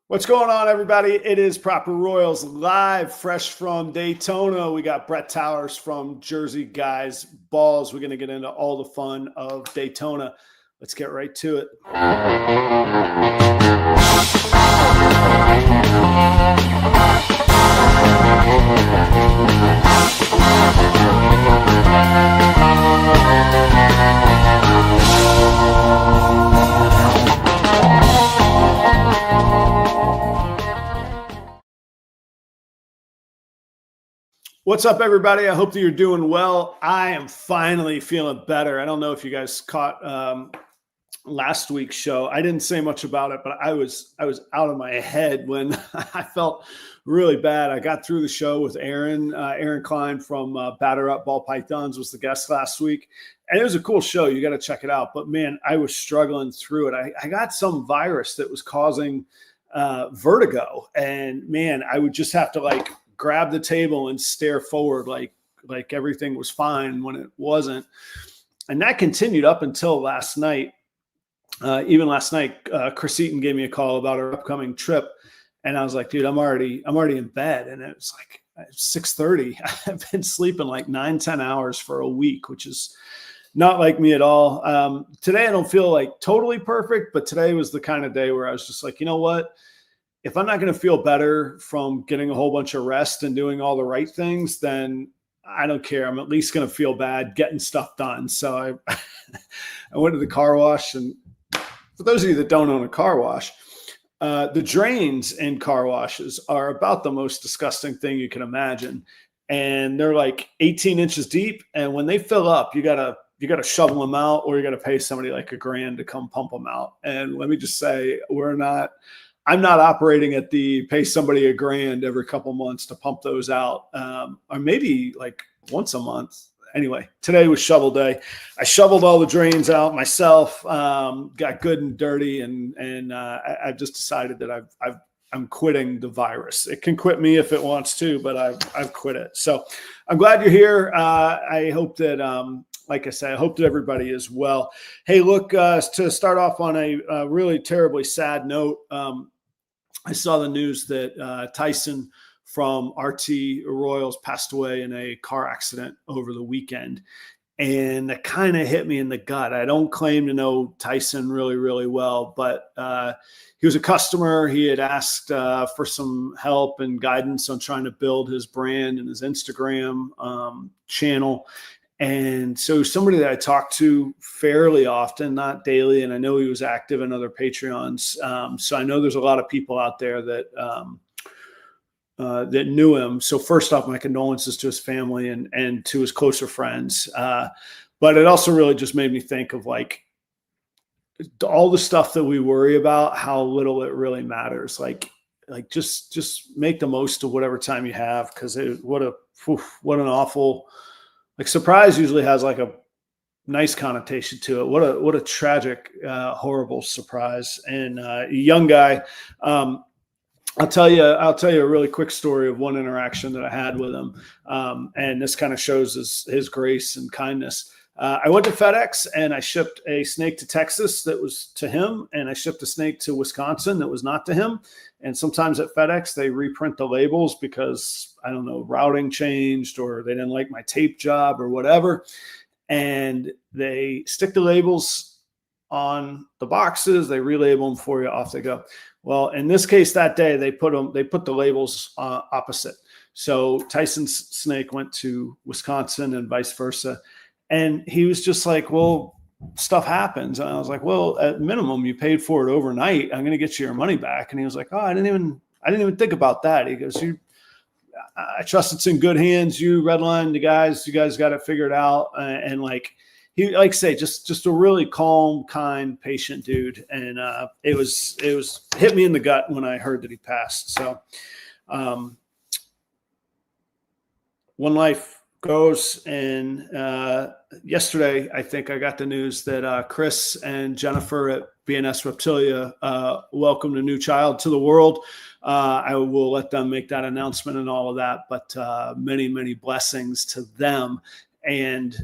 What's going on, everybody? It is Proper Royals live, fresh from Daytona. We got Brett Towers from Jersey Guys Balls. We're going to get into all the fun of Daytona. Let's get right to it. What's up, everybody? I hope that you're doing well. I am finally feeling better. I don't know if you guys caught last week's show. I didn't say much about it, but I was out of my head when I felt really bad. I got through the show with Aaron Klein from Batter Up Ball Pythons was the guest last week. And it was a cool show. You got to check it out. But man, I was struggling through it. I got some virus that was causing vertigo. And man, I would just have to grab the table and stare forward like everything was fine when it wasn't. And that continued up until last night. Even last night, Chris Eaton gave me a call about our upcoming trip. And I was like, dude, I'm already in bed. And it was like 6:30. I've been sleeping like 9-10 hours for a week, which is not like me at all. Today, I don't feel like totally perfect, but today was the kind of day where I was just like, you know what? If I'm not going to feel better from getting a whole bunch of rest and doing all the right things, then I don't care. I'm at least going to feel bad getting stuff done. So I went to the car wash. And for those of you that don't own a car wash, the drains in car washes are about the most disgusting thing you can imagine. And they're like 18 inches deep. And when they fill up, you got to shovel them out, or you got to pay somebody like $1,000 to come pump them out. And let me just say, I'm not operating at the pay somebody $1,000 every couple months to pump those out, or maybe like once a month. Anyway, today was shovel day. I shoveled all the drains out myself, got good and dirty, and I've just decided that I'm quitting the virus. It can quit me if it wants to, but I've quit it. So I'm glad you're here. I hope that, like I said, I hope that everybody is well. Hey, look, to start off on a really terribly sad note, I saw the news that Tyson from RT Royals passed away in a car accident over the weekend. And that kind of hit me in the gut. I don't claim to know Tyson really, really well, but he was a customer. He had asked for some help and guidance on trying to build his brand and his Instagram channel. And so somebody that I talked to fairly often, not daily, and I know he was active in other Patreons. So I know there's a lot of people out there that that knew him. So first off, my condolences to his family and to his closer friends. But it also really just made me think of like all the stuff that we worry about, how little it really matters. Like just make the most of whatever time you have, because what an awful. Like surprise usually has like a nice connotation to it. What a tragic, horrible surprise. And a young guy. I'll tell you a really quick story of one interaction that I had with him. And this kind of shows his grace and kindness. I went to FedEx and I shipped a snake to Texas that was to him, and I shipped a snake to Wisconsin that was not to him. And sometimes at FedEx, they reprint the labels because, I don't know, routing changed or they didn't like my tape job or whatever. And they stick the labels on the boxes, they relabel them for you, off they go. Well, in this case, that day, they put the labels opposite. So Tyson's snake went to Wisconsin and vice versa. And he was just like, well, stuff happens. And I was like, well, at minimum, you paid for it overnight. I'm going to get you your money back. And he was like, oh, I didn't even think about that. He goes, I trust it's in good hands. You, REDLINE, you guys got it figured out. And like, he, like say, just a really calm, kind, patient dude. And it was hit me in the gut when I heard that he passed. So one life goes. And yesterday, I think I got the news that Chris and Jennifer at BNS Reptilia welcomed a new child to the world. I will let them make that announcement and all of that, but many, many blessings to them. And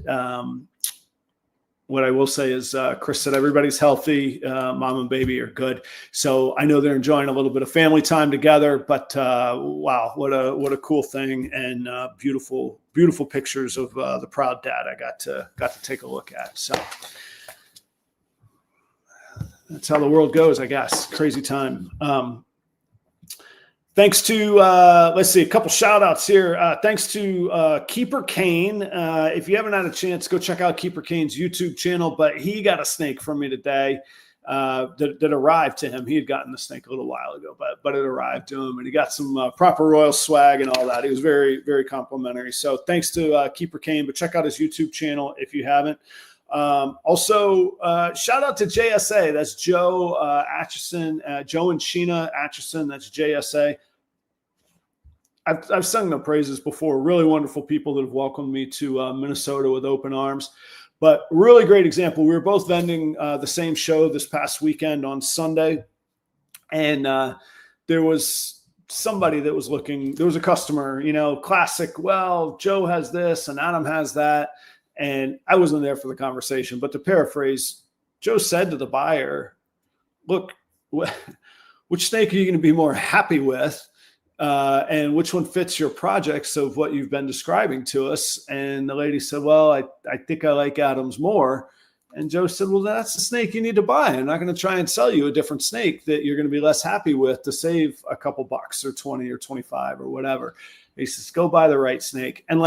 what I will say is Chris said everybody's healthy. Mom and baby are good. So I know they're enjoying a little bit of family time together, but wow, what a cool thing, and beautiful pictures of the proud dad I got to take a look at. So that's how the world goes, I guess. Crazy time. Thanks to, let's see, a couple shout outs here. Thanks to Keeper Kane. If you haven't had a chance, go check out Keeper Kane's YouTube channel, but he got a snake from me today that arrived to him. He had gotten the snake a little while ago, but it arrived to him, and he got some proper royal swag and all that. He was very, very complimentary. So thanks to Keeper Kane, but check out his YouTube channel if you haven't. Also, shout out to JSA. That's Joe Atchison, Joe and Sheena Atchison. That's JSA. I've sung their praises before. Really wonderful people that have welcomed me to Minnesota with open arms. But really great example. We were both vending the same show this past weekend on Sunday, and there was somebody that was looking. There was a customer, classic. Well, Joe has this and Adam has that. And I wasn't there for the conversation, but to paraphrase, Joe said to the buyer, look, which snake are you going to be more happy with? And which one fits your projects of what you've been describing to us? And the lady said, well, I think I like Adam's more. And Joe said, well, that's the snake you need to buy. I'm not going to try and sell you a different snake that you're going to be less happy with to save a couple bucks or 20 or 25 or whatever. He says, go buy the right snake. And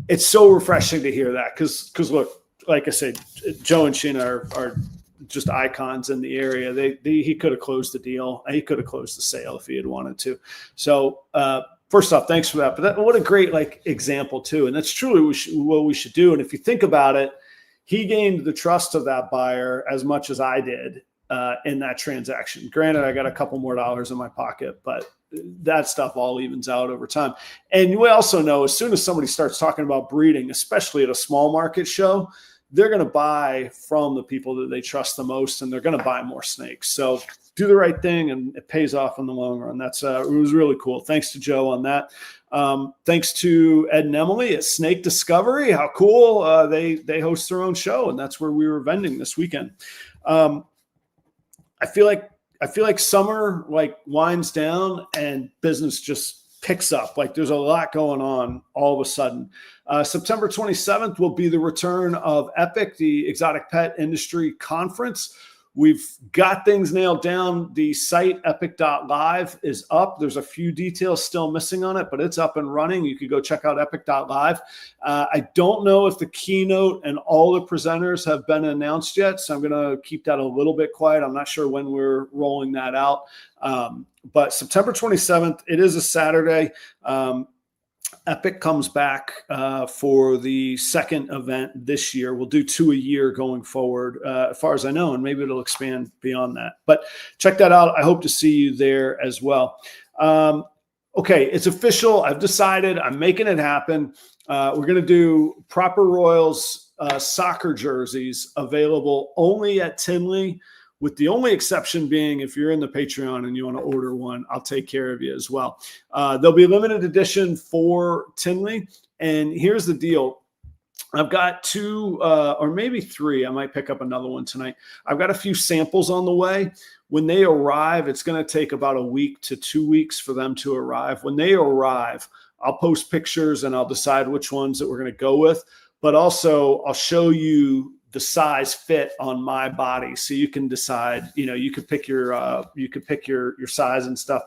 it's so refreshing to hear that because look, like I said, Joe and Sheena are just icons in the area. He could have closed the deal. He could have closed the sale if he had wanted to. So first off, thanks for that. But what a great example too. And that's truly what we should do. And if you think about it, he gained the trust of that buyer as much as I did in that transaction. Granted, I got a couple more dollars in my pocket, but that stuff all evens out over time. And we also know as soon as somebody starts talking about breeding, especially at a small market show, they're going to buy from the people that they trust the most, and they're going to buy more snakes. So do the right thing, and it pays off in the long run. That's it was really cool. Thanks to Joe on that. Thanks to Ed and Emily at Snake Discovery. How cool. They host their own show, and that's where we were vending this weekend. I feel like summer winds down and business just picks up. There's a lot going on all of a sudden. September 27th will be the return of EPIC, the Exotic Pet Industry Conference. We've got things nailed down. The site epic.live is up. There's a few details still missing on it, but it's up and running. You could go check out epic.live. I don't know if the keynote and all the presenters have been announced yet, so I'm going to keep that a little bit quiet. I'm not sure when we're rolling that out. But September 27th, it is a Saturday. Epic comes back for the second event this year. We'll do 2 a year going forward, as far as I know, and maybe it'll expand beyond that. But check that out. I hope to see you there as well. Okay, it's official. I've decided. I'm making it happen. We're going to do Proper Royals soccer jerseys available only at Tinley, with the only exception being if you're in the Patreon and you want to order one, I'll take care of you as well. There'll be a limited edition for Tinley. And here's the deal. I've got 2 or maybe 3. I might pick up another one tonight. I've got a few samples on the way. When they arrive, it's going to take about a week to 2 weeks for them to arrive. When they arrive, I'll post pictures and I'll decide which ones that we're going to go with. But also I'll show you the size fit on my body, so you can decide. You could pick your size and stuff.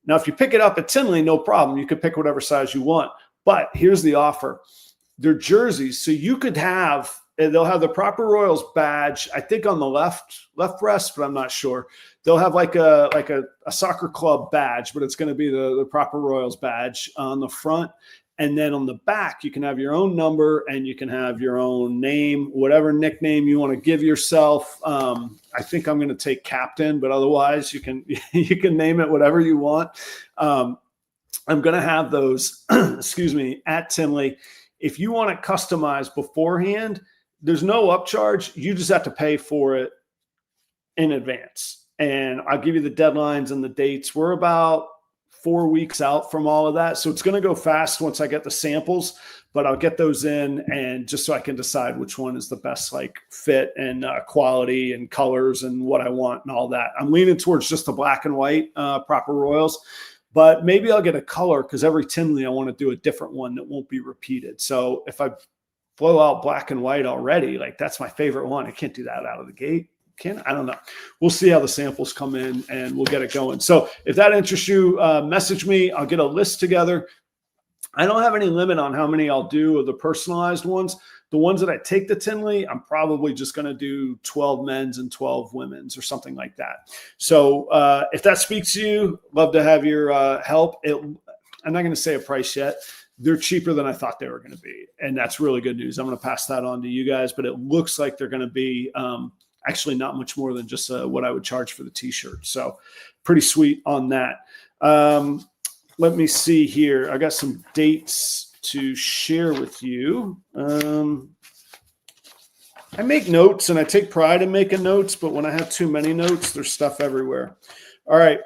Now, if you pick it up at Tinley, no problem. You could pick whatever size you want. But here's the offer: they're jerseys, so you could have. They'll have the Proper Royals badge, I think, on the left breast, but I'm not sure. They'll have like a soccer club badge, but it's going to be the Proper Royals badge on the front. And then on the back, you can have your own number and you can have your own name, whatever nickname you want to give yourself. I think I'm going to take Captain, but otherwise you can name it whatever you want. I'm going to have those, at Tinley. If you want it customized beforehand, there's no upcharge. You just have to pay for it in advance. And I'll give you the deadlines and the dates. We're about 4 weeks out from all of that. So it's going to go fast once I get the samples, but I'll get those in, and just so I can decide which one is the best like fit and quality and colors and what I want and all that. I'm leaning towards just the black and white proper royals, but maybe I'll get a color, because every Tinley I want to do a different one that won't be repeated. So if I blow out black and white already, like that's my favorite one, I can't do that out of the gate. I don't know. We'll see how the samples come in, and we'll get it going. So if that interests you, message me. I'll get a list together. I don't have any limit on how many I'll do of the personalized ones. The ones that I take to Tinley, I'm probably just going to do 12 men's and 12 women's or something like that. So if that speaks to you, love to have your help. I'm not going to say a price yet. They're cheaper than I thought they were going to be, and that's really good news. I'm going to pass that on to you guys, but it looks like they're going to be actually not much more than just what I would charge for the t-shirt. So pretty sweet on that. Let me see here. I got some dates to share with you. I make notes, and I take pride in making notes, but when I have too many notes, there's stuff everywhere. All right.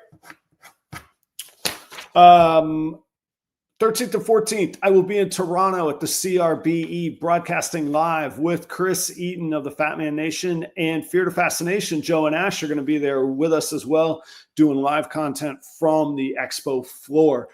13th and 14th, I will be in Toronto at the CRBE, broadcasting live with Chris Eaton of the Fat Man Nation and Fear to Fascination. Joe and Ash are going to be there with us as well, doing live content from the expo floor.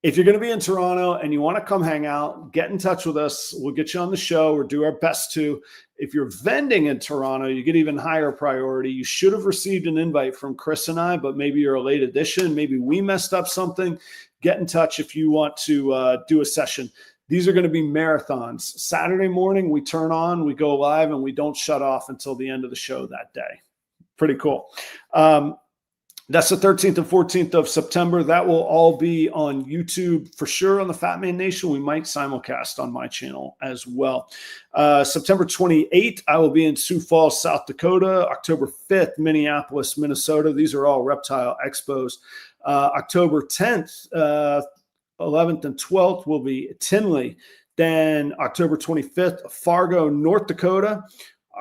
If you're going to be in Toronto and you want to come hang out, get in touch with us. We'll get you on the show or do our best to. If you're vending in Toronto, you get even higher priority. You should have received an invite from Chris and I, but maybe you're a late addition. Maybe we messed up something. Get in touch if you want to do a session. These are going to be marathons. Saturday morning, we turn on, we go live, and we don't shut off until the end of the show that day. Pretty cool. That's the 13th and 14th of September. That will all be on YouTube for sure on the Fat Man Nation. We might simulcast on my channel as well. September 28th, I will be in Sioux Falls, South Dakota. October 5th, Minneapolis, Minnesota. These are all reptile expos. October 10th, 11th, and 12th will be Tinley. Then October 25th, Fargo, North Dakota.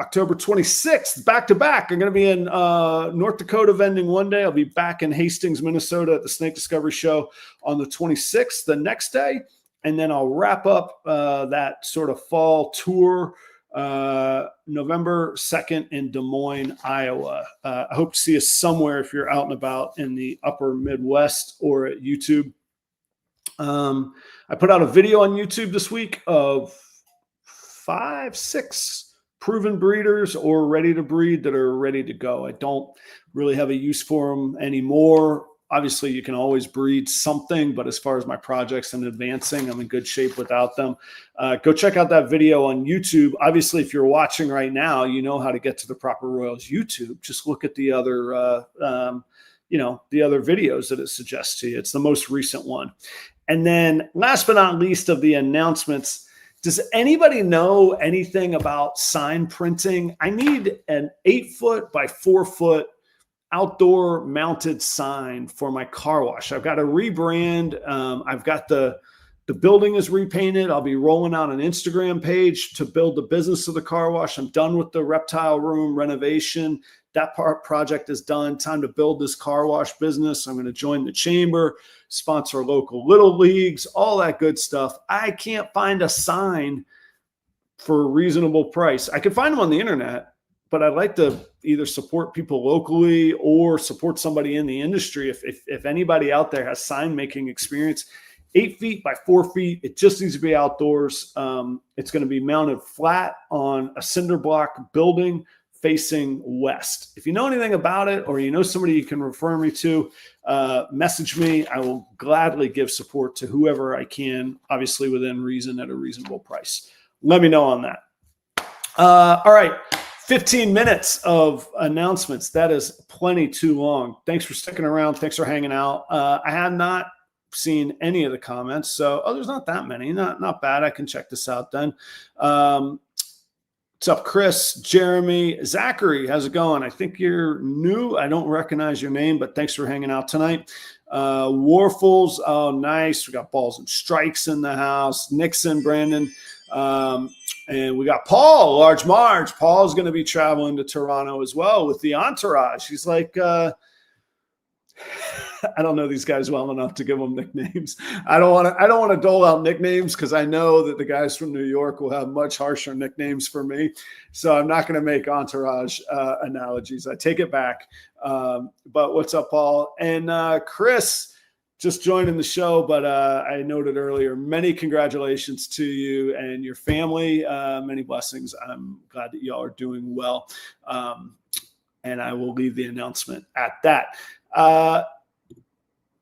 October 26th, back-to-back. I'm going to be in North Dakota vending one day. I'll be back in Hastings, Minnesota at the Snake Discovery Show on the 26th the next day. And then I'll wrap up that sort of fall tour November 2nd in Des Moines, Iowa. I hope to see you somewhere if you're out and about in the upper Midwest or at YouTube. I put out a video on YouTube this week of 5-6 proven breeders or ready to breed that are ready to go. I don't really have a use for them anymore. Obviously, you can always breed something, but as far as my projects and advancing, I'm in good shape without them. Go check out that video on YouTube. Obviously, if you're watching right now, you know how to get to the Proper Royals YouTube. Just look at the other, the other videos that it suggests to you. It's the most recent one. And then last but not least of the announcements, does anybody know anything about sign printing? I need an 8-foot by 4-foot outdoor mounted sign for my car wash. I've got to rebrand. I've got the building is repainted. I'll be rolling out an Instagram page to build the business of the car wash. I'm done with the reptile room renovation. That project is done. Time to build this car wash business. I'm going to join the chamber, sponsor local little leagues, all that good stuff. I can't find a sign for a reasonable price. I could find them on the internet, but I'd like to either support people locally or support somebody in the industry. If anybody out there has sign making experience, 8 feet by 4 feet, it just needs to be outdoors. It's going to be mounted flat on a cinder block building facing west. If you know anything about it, or you know somebody you can refer me to, message me. I will gladly give support to whoever I can, obviously within reason at a reasonable price. Let me know on that. All right. 15 minutes of announcements. That is plenty too long. Thanks for sticking around. Thanks for hanging out. I have not seen any of the comments. So, there's not that many. Not bad. I can check this out then. What's up, Chris, Jeremy, Zachary? How's it going? I think you're new. I don't recognize your name, but thanks for hanging out tonight. Warfuls. Oh, nice. We got Balls and Strikes in the house. Nixon, Brandon. And we got Paul, Large Marge. Paul's going to be traveling to Toronto as well with the entourage. He's like, I don't know these guys well enough to give them nicknames. I don't want to dole out nicknames because I know that the guys from New York will have much harsher nicknames for me. So I'm not going to make entourage analogies. I take it back. But what's up, Paul? And Chris just joining the show, but I noted earlier, many congratulations to you and your family. Many blessings. I'm glad that y'all are doing well. And I will leave the announcement at that.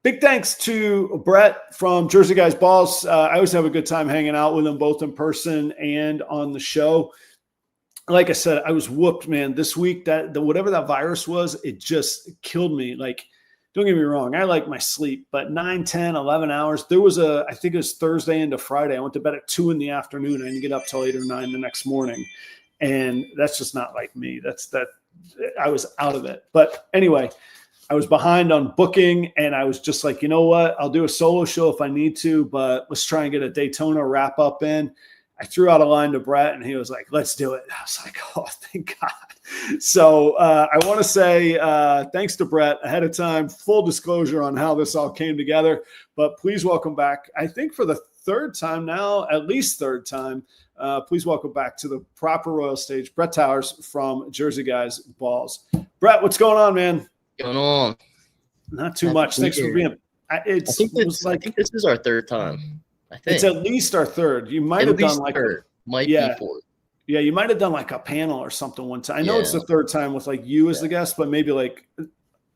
Big thanks to Brett from Jersey Guys Balls. I always have a good time hanging out with them both in person and on the show. Like I said, I was whooped, man. This week, whatever that virus was, it just killed me. Like, don't get me wrong, I like my sleep, but 9, 10, 11 hours. There was I think it was Thursday into Friday. I went to bed at 2 in the afternoon. I didn't get up till 8 or 9 the next morning. And that's just not like me. I was out of it. But anyway, I was behind on booking and I was just like, you know what? I'll do a solo show if I need to, but let's try and get a Daytona wrap up in. I threw out a line to Brett and he was like, let's do it. I was like, oh, thank God. So I want to say thanks to Brett ahead of time, full disclosure on how this all came together, but please welcome back, I think for the third time now, at least third time, please welcome back to the proper royal stage, Brett Towers from Jersey Guys Balls. Brett, what's going on, man? Going on? Not too much. Thanks for being. I think this is our third time. I think it's at least our third. You might have done like third. Might be fourth. Yeah, you might have done like a panel or something one time. I know it's the third time with like you as the guest, but maybe like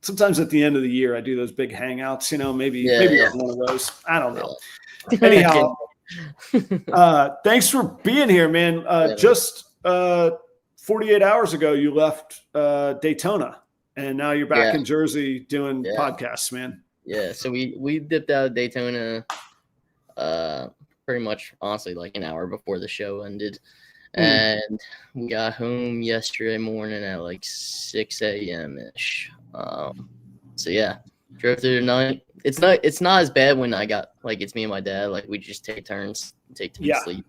sometimes at the end of the year I do those big hangouts. You know, maybe one of those. I don't know. Anyhow, thanks for being here, man. Just 48 hours ago, you left Daytona, and now you're back in Jersey doing podcasts, man. Yeah, so we dipped out of Daytona pretty much, honestly, like an hour before the show ended. And we got home yesterday morning at like 6 a.m. ish. So yeah, drove through the night. It's not as bad when I got like it's me and my dad. Like we just take turns to sleep.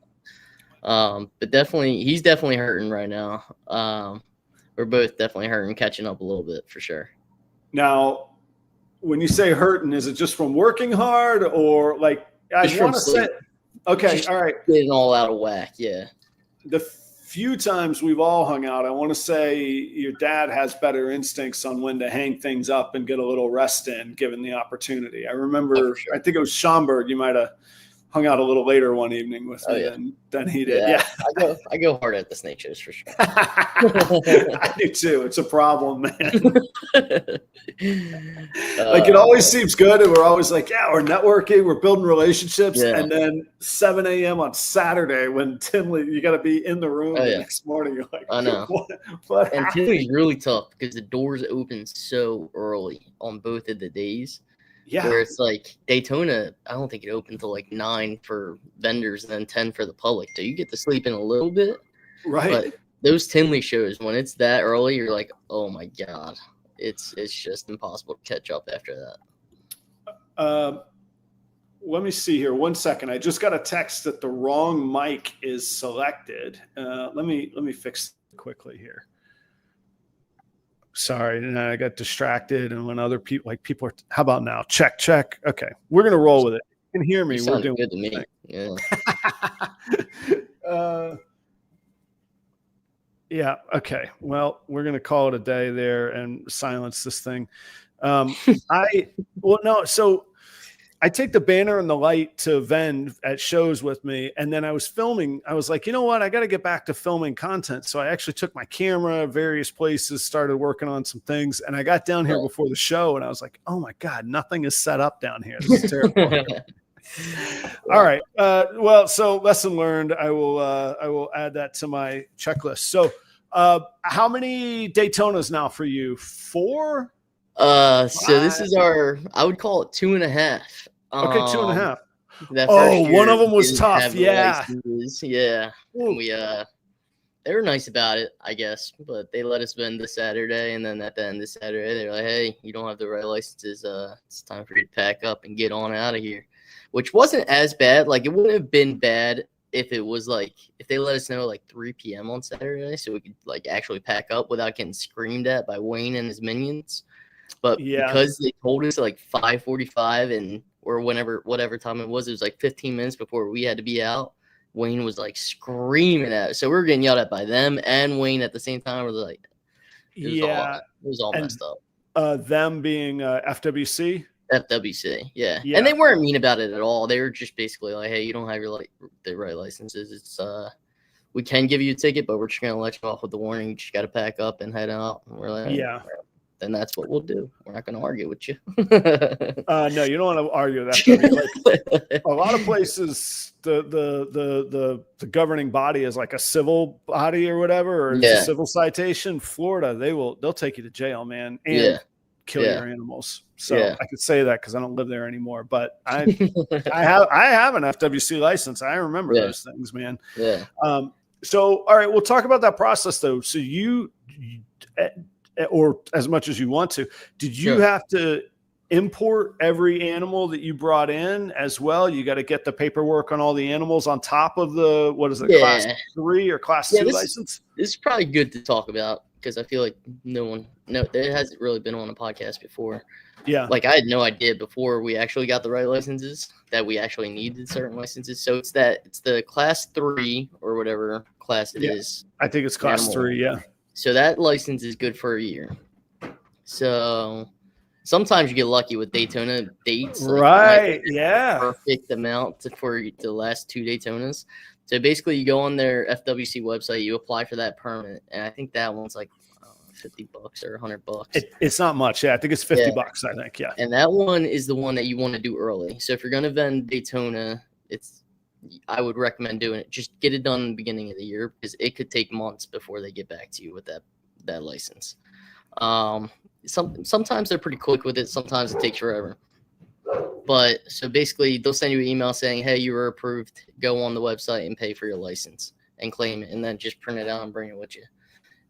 But definitely, he's definitely hurting right now. We're both definitely hurting, catching up a little bit for sure. Now, when you say hurting, is it just from working hard or like I want to say? Okay, just all right. Getting all out of whack, yeah. The few times we've all hung out, I want to say your dad has better instincts on when to hang things up and get a little rest in, given the opportunity. I remember, I think it was Schomburg. You might have hung out a little later one evening with me than he did. Yeah. I go hard at the snake shows for sure. I do too. It's a problem, man. Like it always seems good, and we're always like, yeah, we're networking, we're building relationships, and then 7 a.m. on Saturday when Tinley, you got to be in the room the next morning. You're like, I know. What and Tinley's really tough because the doors open so early on both of the days. Yeah. Where it's like Daytona, I don't think it opened till like 9 for vendors and then 10 for the public. So you get to sleep in a little bit. Right. But those Tinley shows, when it's that early, you're like, oh my God. It's just impossible to catch up after that. Let me see here. 1 second. I just got a text that the wrong mic is selected. Let me fix it quickly here. Sorry, and I got distracted. And when other people, are, how about now? Check. Okay, we're gonna roll with it. You can hear me. We're doing good to me. Yeah. Yeah. Okay. Well, we're gonna call it a day there and silence this thing. So I take the banner and the light to Vend at shows with me. And then I was filming. I was like, you know what? I got to get back to filming content. So I actually took my camera, various places, started working on some things. And I got down here before the show and I was like, oh my God, nothing is set up down here. This is terrible. All right. So lesson learned. I will add that to my checklist. So how many Daytonas now for you? 4? So this is I would call it 2.5. Okay, 2.5. One of them was tough. Yeah. Yeah. And they were nice about it, I guess, but they let us vend this Saturday. And then at the end of Saturday, they were like, hey, you don't have the right licenses. It's time for you to pack up and get on out of here, which wasn't as bad. Like it wouldn't have been bad if it was like, if they let us know like 3 p.m. on Saturday, so we could like actually pack up without getting screamed at by Wayne and his minions. But Yeah. because they told us at like 5:45 and or whatever time it was like 15 minutes before we had to be out. Wayne was like screaming at us. So we were getting yelled at by them and Wayne at the same time. We're like, it was all messed up. Them being FWC. FWC, yeah. And they weren't mean about it at all. They were just basically like, hey, you don't have the right licenses. It's we can give you a ticket, but we're just gonna let you off with the warning. You just gotta pack up and head out. And we're like, yeah. Then that's what we'll do. We're not going to argue with you. No, you don't want to argue that. Like, a lot of places, the governing body is like a civil body or whatever, or it's a civil citation. Florida, they'll take you to jail, man, and kill your animals. So I could say that because I don't live there anymore. But I have an FWC license. I remember those things, man. Yeah. So all right, we'll talk about that process though. So you or as much as you want to, did you have to import every animal that you brought in as well? You got to get the paperwork on all the animals on top of the, what is it, class 3 or class 2 license? This is probably good to talk about because I feel like it hasn't really been on a podcast before. Yeah. Like I had no idea before we actually got the right licenses that we actually needed certain licenses. So it's the class 3 or whatever class it is. I think it's class 3. Yeah. So that license is good for a year. So sometimes you get lucky with Daytona dates. Right. Perfect amount for the last 2 Daytonas. So basically you go on their FWC website, you apply for that permit. And I think that one's like $50 or $100. It's not much. Yeah. I think it's $50. I think. Yeah. And that one is the one that you want to do early. So if you're going to vend Daytona, I would recommend doing it. Just get it done in the beginning of the year because it could take months before they get back to you with that license. Sometimes they're pretty quick with it. Sometimes it takes forever. But so basically they'll send you an email saying, hey, you were approved. Go on the website and pay for your license and claim it. And then just print it out and bring it with you.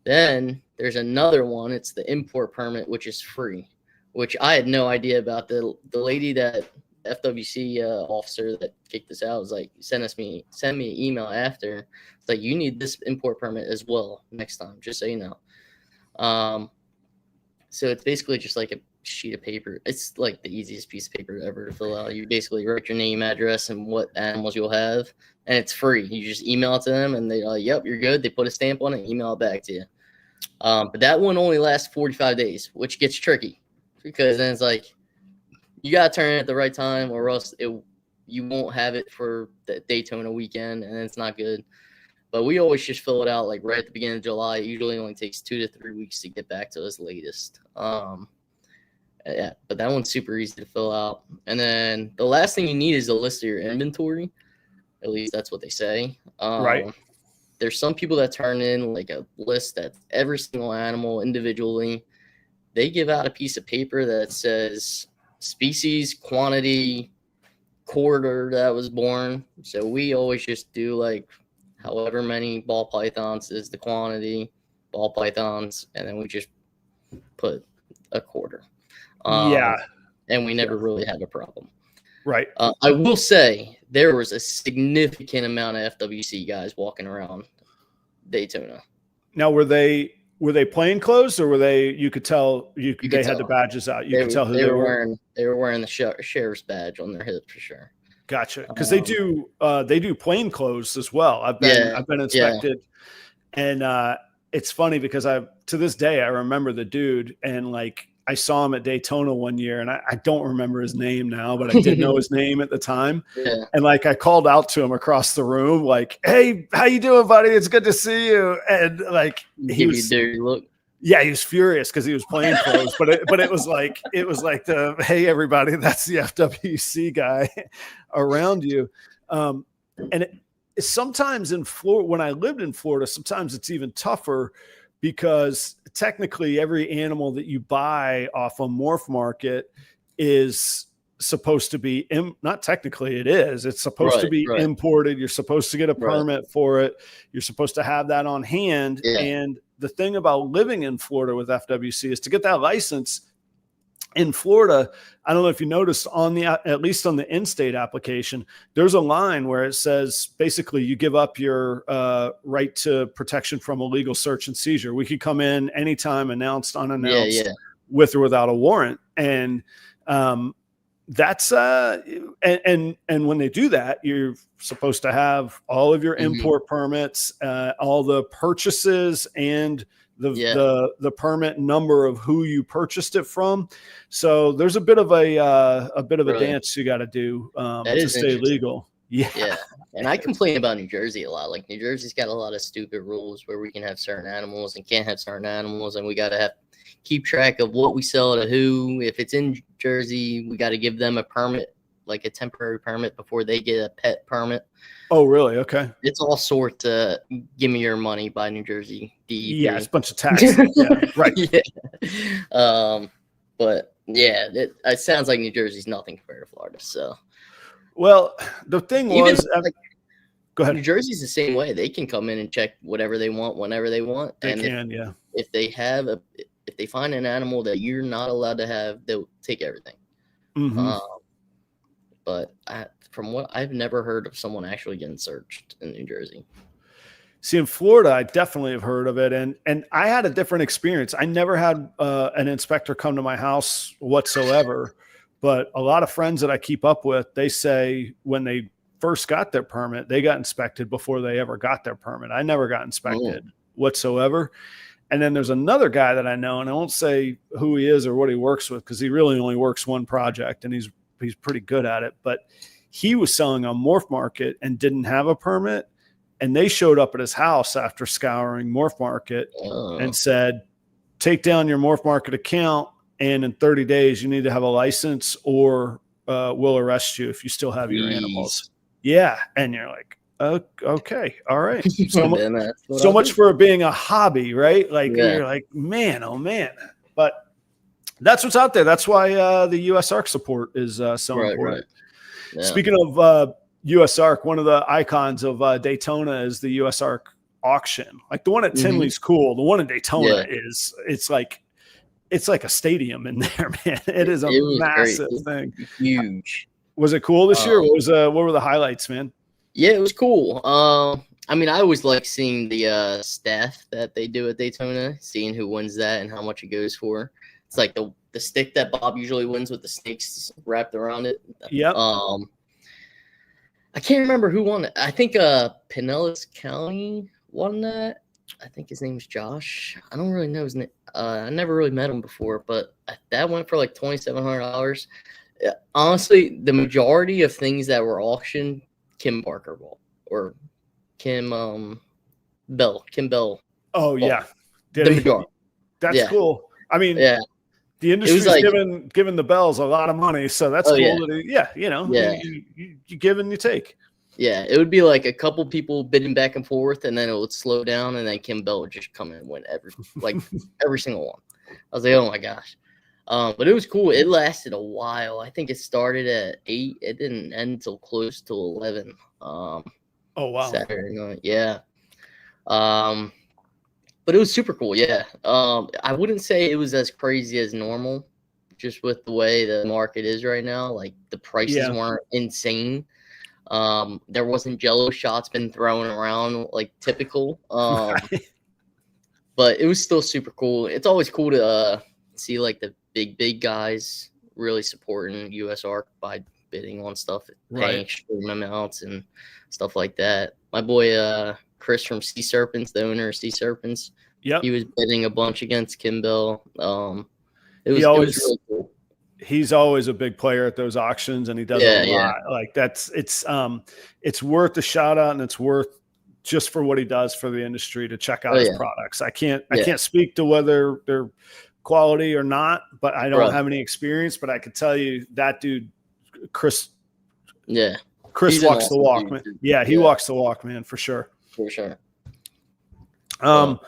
Then there's another one. It's the import permit, which is free, which I had no idea about. The lady that FWC officer that kicked us out was like, send me an email after. It's like, you need this import permit as well next time, just so you know. So it's basically just like a sheet of paper. It's like the easiest piece of paper ever to fill out. You basically write your name, address, and what animals you'll have, and it's free. You just email it to them, and they're like, yep, you're good. They put a stamp on it, email it back to you. But that one only lasts 45 days, which gets tricky because then it's like, you got to turn it at the right time or else you won't have it for the Daytona weekend, and it's not good. But we always just fill it out like right at the beginning of July. It usually only takes 2 to 3 weeks to get back to us latest. But that one's super easy to fill out. And then the last thing you need is a list of your inventory. At least that's what they say. Right. There's some people that turn in like a list that's every single animal individually. They give out a piece of paper that says species, quantity, quarter that was born. So we always just do like however many ball pythons is the quantity, ball pythons, and then we just put a quarter. And we never really have a problem. Right. I will say there was a significant amount of FWC guys walking around Daytona. Now, were they plain clothes or were they? You could tell they had the badges out. You could tell who they were wearing. They were wearing the sheriff's badge on their hip for sure. Gotcha. Because they do plain clothes as well. I've been inspected, and it's funny because to this day I remember the dude, and like I saw him at Daytona one year, and I don't remember his name now, but I did know his name at the time. Yeah. And like I called out to him across the room, like, "Hey, how you doing, buddy? It's good to see you." And like he was dirty look. Yeah, he was furious because he was plain clothes, but it was like the, hey everybody, that's the FWC guy around you. And sometimes in Florida, when I lived in Florida, sometimes it's even tougher because technically every animal that you buy off a morph market is supposed to be not technically it is. It's supposed to be imported. You're supposed to get a permit for it. You're supposed to have that on hand. Yeah. And the thing about living in Florida with FWC is to get that license in Florida. I don't know if you noticed at least on the in-state application, there's a line where it says basically you give up your right to protection from illegal search and seizure. We could come in anytime, announced, unannounced. with or without a warrant. And that's and when they do that, you're supposed to have all of your import permits, all the purchases, and the permit number of who you purchased it from. So there's a bit of a dance you got to do to stay legal. Yeah. And I complain about New Jersey a lot. Like, New Jersey's got a lot of stupid rules where we can have certain animals and can't have certain animals, and we got to keep track of what we sell to who. If it's in Jersey, we got to give them a permit, like a temporary permit, before they get a pet permit. Oh, really? Okay. It's all sorts of give me your money by New Jersey. Yeah, it's a bunch of taxes. Yeah, right. Yeah. But yeah, it sounds like New Jersey's nothing compared to Florida. So, well, the thing was, go ahead. New Jersey's the same way. They can come in and check whatever they want, whenever they want. If they find an animal that you're not allowed to have, they'll take everything. But from what I've never heard of someone actually getting searched in New Jersey. See, in Florida, I definitely have heard of it. And I had a different experience. I never had an inspector come to my house whatsoever. But a lot of friends that I keep up with, they say when they first got their permit, they got inspected before they ever got their permit. I never got inspected whatsoever. And then there's another guy that I know, and I won't say who he is or what he works with, because he really only works one project, and he's pretty good at it. But he was selling on Morph Market and didn't have a permit. And they showed up at his house after scouring Morph Market and said, take down your Morph Market account, and in 30 days, you need to have a license, or we'll arrest you if you still have your animals. Yeah. And you're like, okay. All right. So much for it being a hobby, right? Like, you're like, man, oh man. But that's what's out there. That's why the USARK support is so important. Right. Yeah. Speaking of USARK, one of the icons of Daytona is the USARK auction. Like, the one at Tinley's cool. The one in Daytona it's like a stadium in there, man. It is a massive thing. Huge. Was it cool this year? What were the highlights, man? Yeah, it was cool. I mean, I always like seeing the staff that they do at Daytona, seeing who wins that and how much it goes for. It's like the stick that Bob usually wins with the snakes wrapped around it. Yep. I can't remember who won it. I think Pinellas County won that. I think his name's Josh. I don't really know his name. I never really met him before, but that went for like $2,700. Honestly, the majority of things that were auctioned, Kim Barker bought, or Kim Bell. Oh, yeah. The majority. That's cool. I mean, the industry's giving the Bells a lot of money, so that's cool. You give and you take. Yeah, it would be like a couple people bidding back and forth, and then it would slow down, and then Kim Bell would just come in and win every single one. I was like, oh my gosh. But it was cool. It lasted a while. I think it started at 8. It didn't end until close to 11. Oh, wow. Saturday night. Yeah. But it was super cool. Yeah. I wouldn't say it was as crazy as normal, just with the way the market is right now. Like, the prices weren't insane. There wasn't Jello shots been thrown around like typical. But it was still super cool. It's always cool to see like the big guys really supporting USARK by bidding on stuff, paying extreme amounts and stuff like that. My boy Chris from Sea Serpents, the owner of Sea Serpents, he was bidding a bunch against Kim Bell. It was really cool. He's always a big player at those auctions, and he does a lot. Like, it's worth a shout out, and it's worth just for what he does for the industry to check out his products. I can't speak to whether they're quality or not, but I don't have any experience, but I could tell you that dude, Chris walks the walk, man. Yeah, he walks the walk, man, for sure. For sure. All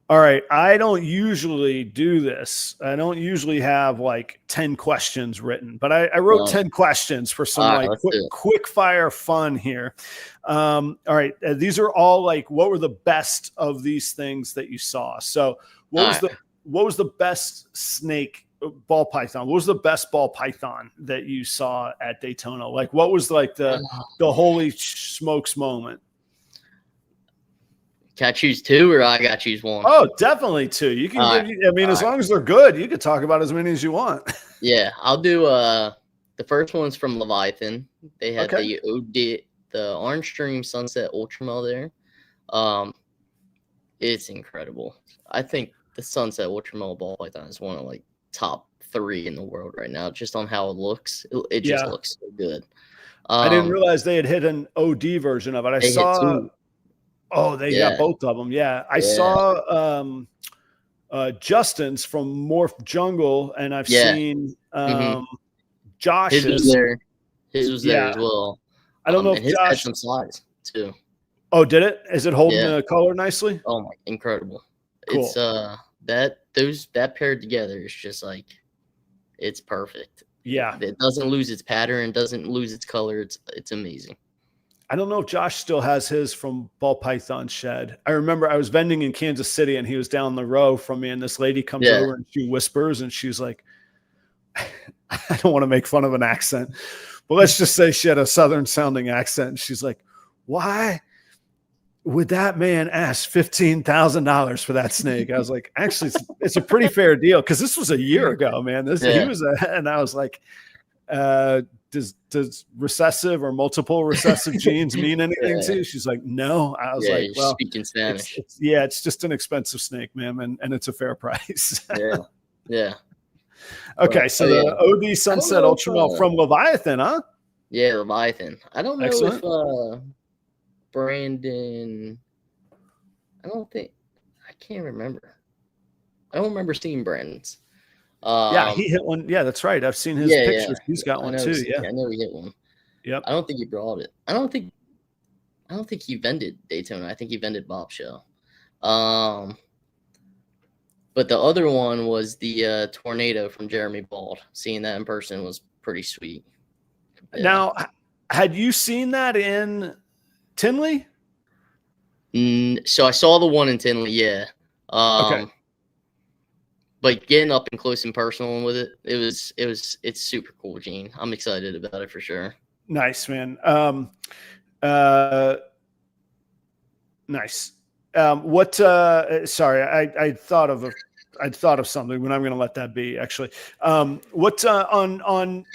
right. I don't usually do this. I don't usually have like 10 questions written, but I wrote 10 questions for some quick fire fun here. All right. These are all like, what were the best of these things that you saw? So what was the best snake ball python? What was the best ball python that you saw at Daytona? Like, what was like the holy smokes moment? Can I choose 2 or I got to choose 1? Oh, definitely 2. You can All give you, I mean, as long as they're good, you could talk about as many as you want. Yeah, I'll do the first one's from Leviathan. They had Okay. the Orange Stream Sunset Ultramel there. It's incredible. I think the Sunset Ultramel ball python is one of like top 3 in the world right now, just on how it looks. It just looks so good. I didn't realize they had hit an OD version of it. I saw. Oh, they got both of them. Yeah, I saw Justin's from Morph Jungle, and I've seen Josh's. His was there. His was there as well. I don't know if his Josh had some slides too. Oh, did it? Is it holding the color nicely? Oh my, incredible! Cool. It's that paired together is just like, it's perfect. Yeah, it doesn't lose its pattern, doesn't lose its color. It's amazing. I don't know if Josh still has his from Ball Python Shed. I remember I was vending in Kansas City and he was down the row from me, and this lady comes over and she whispers and she's like, I don't want to make fun of an accent, but let's just say she had a Southern sounding accent. And she's like, why would that man ask $15,000 for that snake? I was like, actually, it's a pretty fair deal. Cause this was a year ago, man. And I was like, does recessive or multiple recessive genes mean anything to you? She's like, no. I was like, well, speaking Spanish. It's just an expensive snake, man. And it's a fair price. Yeah. Okay. So the OD Sunset Ultramel from Leviathan, huh? Yeah. Leviathan. I don't know if, Brandon, I can't remember. I don't remember seeing Brandon's. He hit one. Yeah, that's right. I've seen his pictures. Yeah. He's got one too. I know he hit one. Yep. I don't think he brought it. I don't think he vended Daytona. I think he vended Bob's show. But the other one was the Tornado from Jeremy Bald. Seeing that in person was pretty sweet. Yeah. Now, had you seen that in Tinley? So I saw the one in Tinley. Yeah. Okay. But getting up and close and personal with it, it's super cool, Gene. I'm excited about it for sure. Nice, man. Nice. Sorry, I'd thought of something, but I'm going to let that be actually. On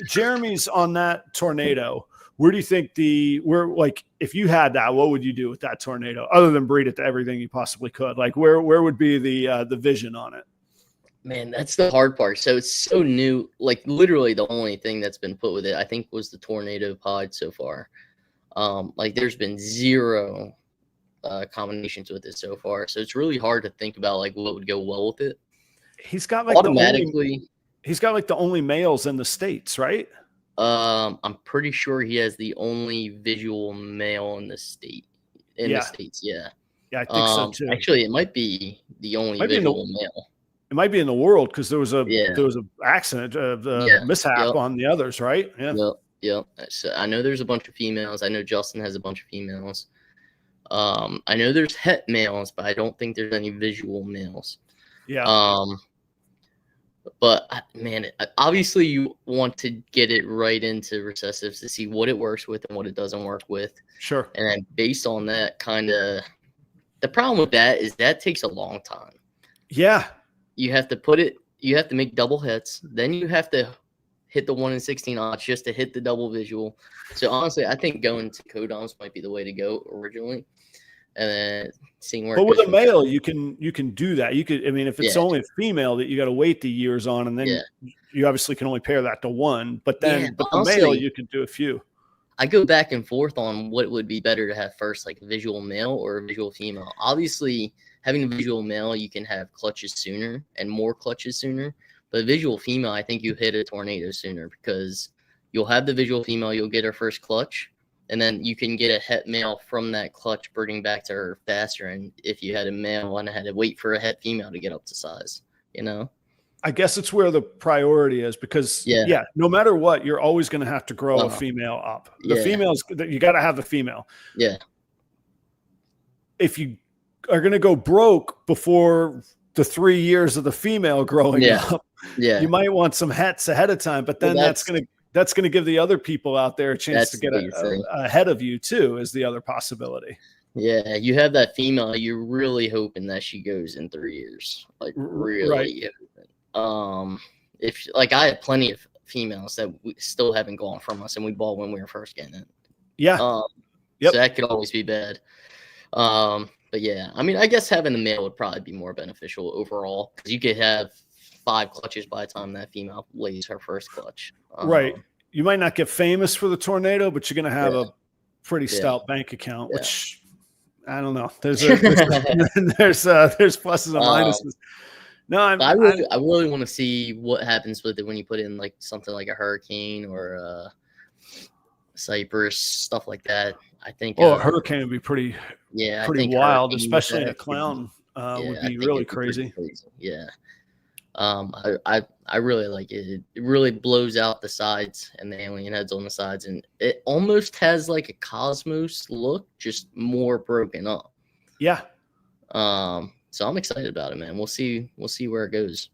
Jeremy's on that Tornado, where do you think if you had that, what would you do with that Tornado other than breed it to everything you possibly could? Like where would be the vision on it? Man, that's the hard part. So it's so new. Like literally the only thing that's been put with it, I think, was the Tornado pod so far. Like there's been 0 combinations with it so far. So it's really hard to think about like what would go well with it. He's got like he's got like the only males in the States, right? I'm pretty sure he has the only visual male in the state. The States, yeah. Yeah, I think so too. Actually, it might be the only visual male. It might be in the world because there was a accident, mishap on the others, right? Yeah. Yep. So I know there's a bunch of females. I know Justin has a bunch of females. I know there's het males, but I don't think there's any visual males. Yeah. But man, obviously you want to get it right into recessives to see what it works with and what it doesn't work with. Sure. And then based on that, the problem with that is that takes a long time. Yeah. You have to make double hits. Then you have to hit the 1 in 16 odds just to hit the double visual. So honestly, I think going to codoms might be the way to go originally. And then seeing where. But with a male, you can do that. You could, I mean, if it's only a female that you got to wait the years on, and then you obviously can only pair that to 1. But then, but honestly, the male, you can do a few. I go back and forth on what would be better to have first, like a visual male or a visual female. Obviously, having a visual male, you can have clutches sooner and more clutches sooner. But a visual female, I think you hit a Tornado sooner because you'll have the visual female, you'll get her first clutch. And then you can get a het male from that clutch, bringing back to her faster. And if you had a male and had to wait for a het female to get up to size, I guess it's where the priority is because, no matter what, you're always going to have to grow a female up. The females, you got to have the female. Yeah. If you are going to go broke before the 3 years of the female growing up, you might want some hets ahead of time, but then that's going to give the other people out there a chance to get ahead of you too, is the other possibility. Yeah, you have that female. You're really hoping that she goes in 3 years. Like really hoping. If like I have plenty of females that we still haven't gone from us, and we bought when we were first getting it. Yeah. So that could always be bad. But yeah, I mean, I guess having the male would probably be more beneficial overall because you could have 5 clutches by the time that female lays her first clutch. Right. You might not get famous for the tornado, but you're going to have a pretty stout bank account, Yeah. which I don't know. There's pluses and minuses. No, I really want to see what happens with it when you put in like something like a hurricane or Cypress, stuff like that. I think a hurricane would be pretty wild, especially a clown would be really crazy. Yeah. I really like it. It really blows out the sides and the alien heads on the sides, and it almost has like a Cosmos look, just more broken up. Yeah. So I'm excited about it, man. We'll see where it goes.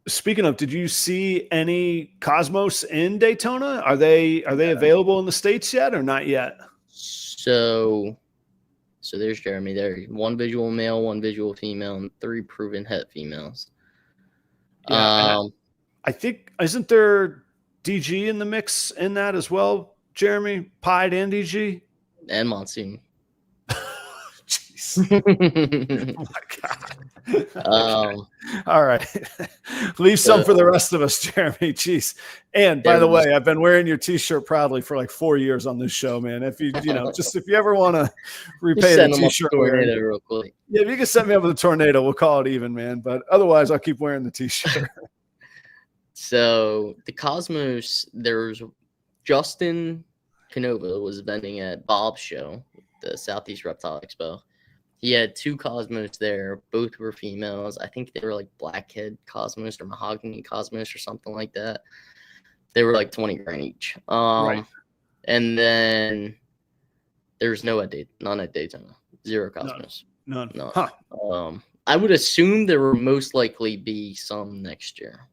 Speaking of, did you see any Cosmos in Daytona? Are they available in the States yet or not yet? So there's Jeremy there. 1 visual male, 1 visual female, and 3 proven het females. Yeah, I think isn't there DG in the mix in that as well, Jeremy? Pied and DG? And Monsoon. Jeez. Oh my God. All right. Leave some for the rest of us, Jeremy. Jeez. And by the way, I've been wearing your t-shirt proudly for like 4 years on this show, man. If you ever want to repay the t-shirt real quick. Yeah, if you can set me up with a tornado, we'll call it even, man. But otherwise I'll keep wearing the t-shirt. So the Cosmos, there's Justin Canova was vending at Bob's show, the Southeast Reptile Expo. He had 2 Cosmos there. Both were females. I think they were like blackhead Cosmos or mahogany Cosmos or something like that. They were like 20 grand each. Right. And then there's none at Daytona. 0 Cosmos. None. Huh. I would assume there will most likely be some next year.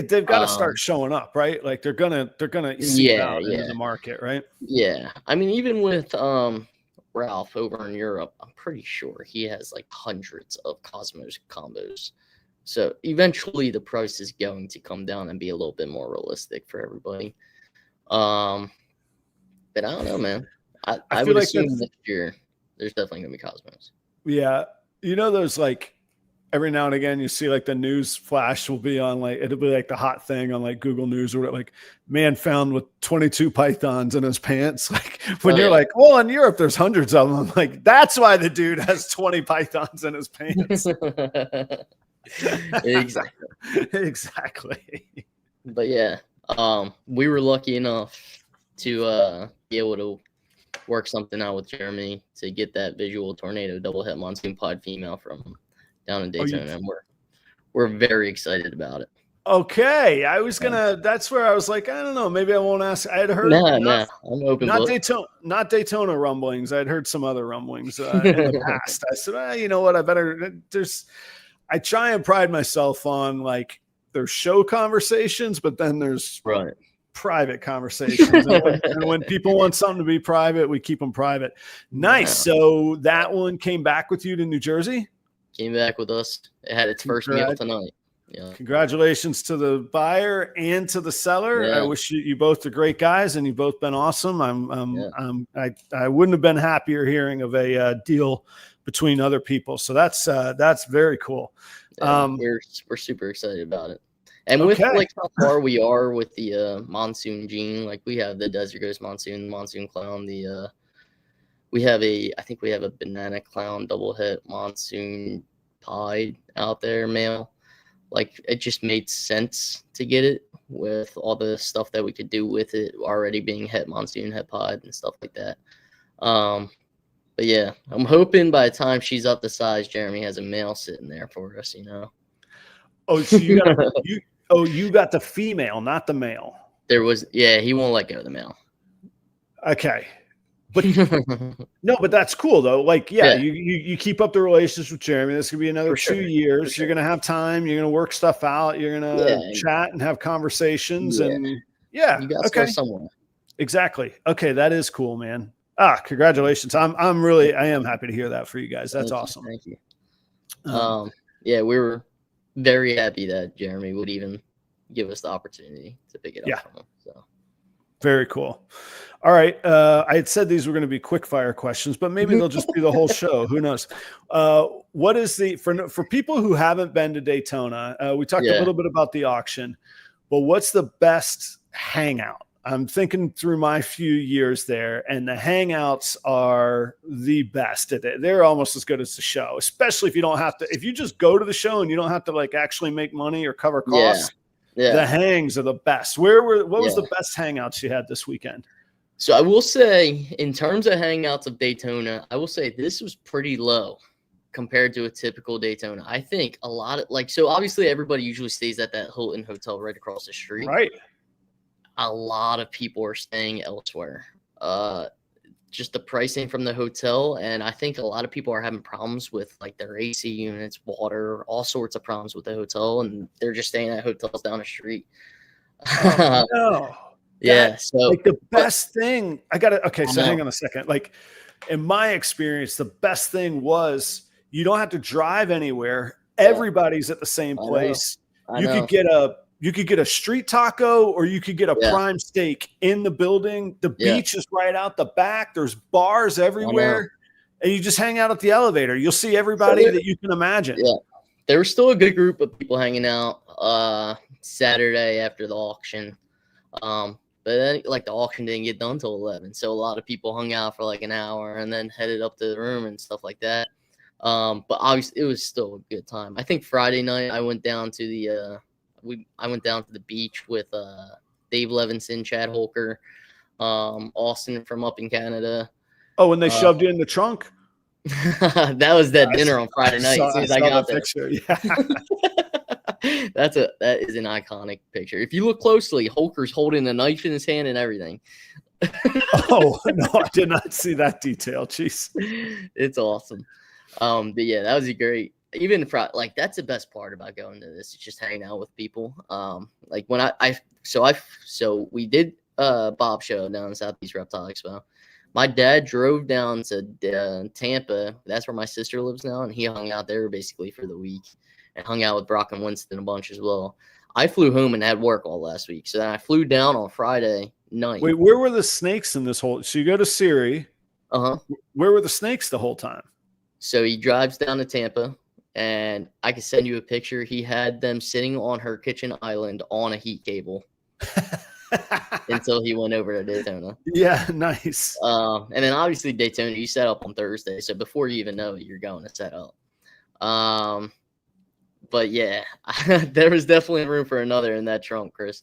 They've got to start showing up, right? Like they're gonna seep out into the market, right? Yeah. I mean, even with Ralph over in Europe, I'm pretty sure he has like hundreds of Cosmos combos. So eventually the price is going to come down and be a little bit more realistic for everybody. But I don't know, man. I would assume next year there's definitely gonna be Cosmos. Yeah. You know, those like every now and again you see like the news flash will be on, like it'll be like the hot thing on like Google News or whatever, like man found with 22 pythons in his pants. Like when you're like, well, in Europe there's hundreds of them. I'm like, that's why the dude has 20 pythons in his pants. Exactly. But yeah, we were lucky enough to be able to work something out with Jeremy to get that visual tornado double het Monsoon pod female from down in Daytona, and we're very excited about it. Okay, I was gonna. That's where I was like, I don't know. Maybe I won't ask. I had heard. I'm open. Not Daytona rumblings. I'd heard some other rumblings in the past. I said, you know what? I try and pride myself on like there's show conversations, but then there's private conversations. and when people want something to be private, we keep them private. Nice. So that one came back with you to New Jersey. Came back with us. It had its first meal tonight. Yeah. Congratulations to the buyer and to the seller. Yeah. I wish you both are great guys, and you've both been awesome. I wouldn't have been happier hearing of a deal between other people. So that's very cool. Yeah, we're super excited about it. And with like how far we are with the Monsoon gene, like we have the Desert Ghost Monsoon Clown, I think we have a Banana Clown double hit Monsoon Pied out there, male. Like it just made sense to get it with all the stuff that we could do with it already being het Monsoon, het Pied and stuff like that. But yeah, I'm hoping by the time she's up the size, Jeremy has a male sitting there for us, you know. Oh, so you got the female, not the male. He won't let go of the male. Okay. But no, but that's cool though. Like, you keep up the relationship with Jeremy. This could be another 2 years. You're gonna have time. You're gonna work stuff out. You're gonna chat and have conversations. And you got to start somewhere. Exactly. Okay, that is cool, man. Congratulations. I am happy to hear that for you guys. That's awesome. Thank you. Yeah, we were very happy that Jeremy would even give us the opportunity to pick it up from him. So very cool. All right. I had said these were going to be quick fire questions, but maybe they'll just be the whole show. Who knows? What is for people who haven't been to Daytona? We talked a little bit about the auction, but what's the best hangout? I'm thinking through my few years there, and the hangouts are the best at it. They're almost as good as the show, especially if you don't have to, if you just go to the show and you don't have to like actually make money or cover costs. Yeah. The hangs are the best. What was the best hangouts you had this weekend? So I will say, in terms of hangouts of Daytona, I will say this was pretty low compared to a typical Daytona. I think a lot of so obviously everybody usually stays at that Hilton hotel right across the street. Right. A lot of people are staying elsewhere. Just the pricing from the hotel, and I think a lot of people are having problems with like their AC units, water, all sorts of problems with the hotel, and they're just staying at hotels down the street. Oh, no. Yeah. So like the best thing so hang on a second. Like in my experience, the best thing was you don't have to drive anywhere. Everybody's at the same place. You could get a street taco, or you could get a prime steak in the building. The beach is right out the back. There's bars everywhere, and you just hang out at the elevator. You'll see everybody that you can imagine. Yeah. There was still a good group of people hanging out Saturday after the auction. But then, like, the auction didn't get done till 11. So a lot of people hung out for like an hour and then headed up to the room and stuff like that. But obviously it was still a good time. I think Friday night I went down to the beach with Dave Levinson, Chad Holker, Austin from up in Canada. Oh, when they shoved you in the trunk? That was that dinner on Friday night. As soon as I got there. Picture. Yeah. That is an iconic picture. If you look closely, Holker's holding a knife in his hand and everything. Oh, no, I did not see that detail. Jeez. It's awesome. But yeah, that was a great. Even for, like, that's the best part about going to this. It's just hanging out with people. Like when so we did Bob show down in Southeast Reptile Expo. My dad drove down to Tampa. That's where my sister lives now, and he hung out there basically for the week and hung out with Brock and Winston a bunch as well. I flew home and had work all last week, so then I flew down on Friday night. Wait, where were the snakes in this whole? So you go to Siri. Where were the snakes the whole time? So he drives down to Tampa. And I can send you a picture. He had them sitting on her kitchen island on a heat cable until he went over to Daytona. Yeah, nice. And then obviously Daytona, you set up on Thursday. So before you even know it, you're going to set up. But yeah, there was definitely room for another in that trunk, Chris.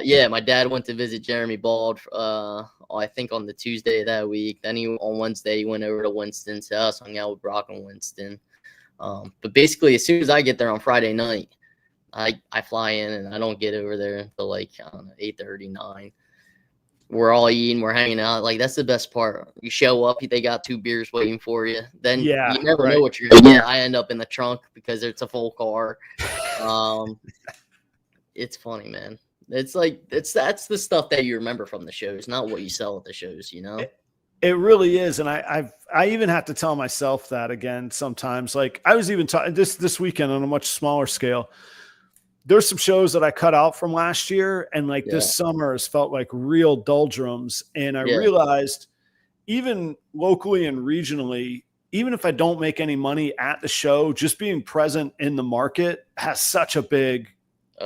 Yeah, my dad went to visit Jeremy Bald, I think on the Tuesday of that week. Then on Wednesday, he went over to Winston's house, hung out with Brock and Winston. But basically, as soon as I get there on Friday night, I fly in and I don't get over there until like, I don't know, 8:30, 9. We're all eating, we're hanging out. Like, that's the best part. You show up, they got 2 beers waiting for you. Then you never know what you're going to get. I end up in the trunk because it's a full car. It's funny, man. It's like that's the stuff that you remember from the shows, not what you sell at the shows, you know? It really is. And I even have to tell myself that again sometimes. Like, I was even talking this weekend on a much smaller scale. There's some shows that I cut out from last year, and like this summer has felt like real doldrums. And I realized, even locally and regionally, even if I don't make any money at the show, just being present in the market has such a big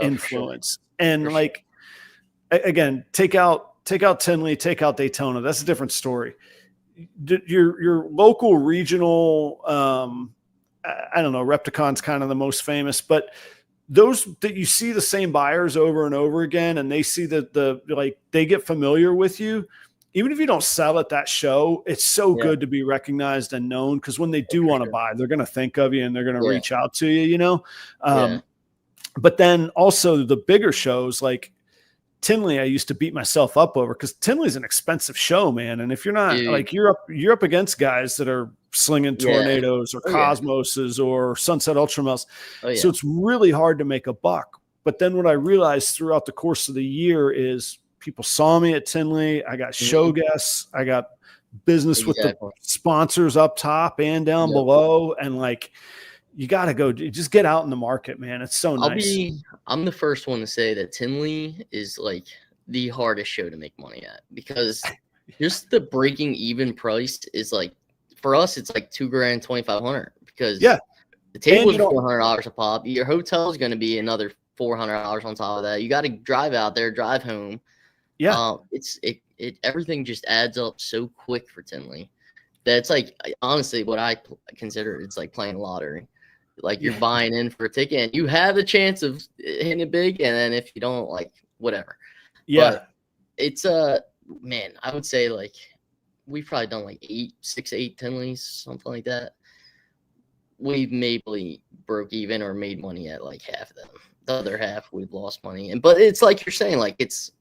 influence. And like, again, take out Tinley, take out Daytona. That's a different story. Your local regional, I don't know, Repticon's kind of the most famous, but those that you see the same buyers over and over again, and they see that they get familiar with you. Even if you don't sell at that show, it's so good to be recognized and known, because when they do want to buy, they're going to think of you and they're going to reach out to you, you know? But then also the bigger shows like Tinley, I used to beat myself up over, because Tinley's an expensive show, man. And if you're not like, you're up against guys that are slinging tornadoes or Cosmoses or Sunset Ultramels. So it's really hard to make a buck. But then what I realized throughout the course of the year is people saw me at Tinley. I got show guests. I got business with the sponsors up top and down below. And like, you got to go just get out in the market, man. It's so nice. I'm the first one to say that Tinley is like the hardest show to make money at, because just the breaking even price is like, for us, it's like $2,000, $2,500, because the table is $400 a pop. Your hotel is going to be another $400 on top of that. You got to drive out there, drive home. Everything just adds up so quick for Tinley that it's like, honestly, what I consider it's like playing lottery. Like, you're buying in for a ticket and you have a chance of hitting it big, and then if you don't, like, whatever. But it's man, I would say like we've probably done like 6, 8 Tinleys, something like that. We've maybe broke even or made money at like half of them. The other half we've lost money. But it's like you're saying, like it's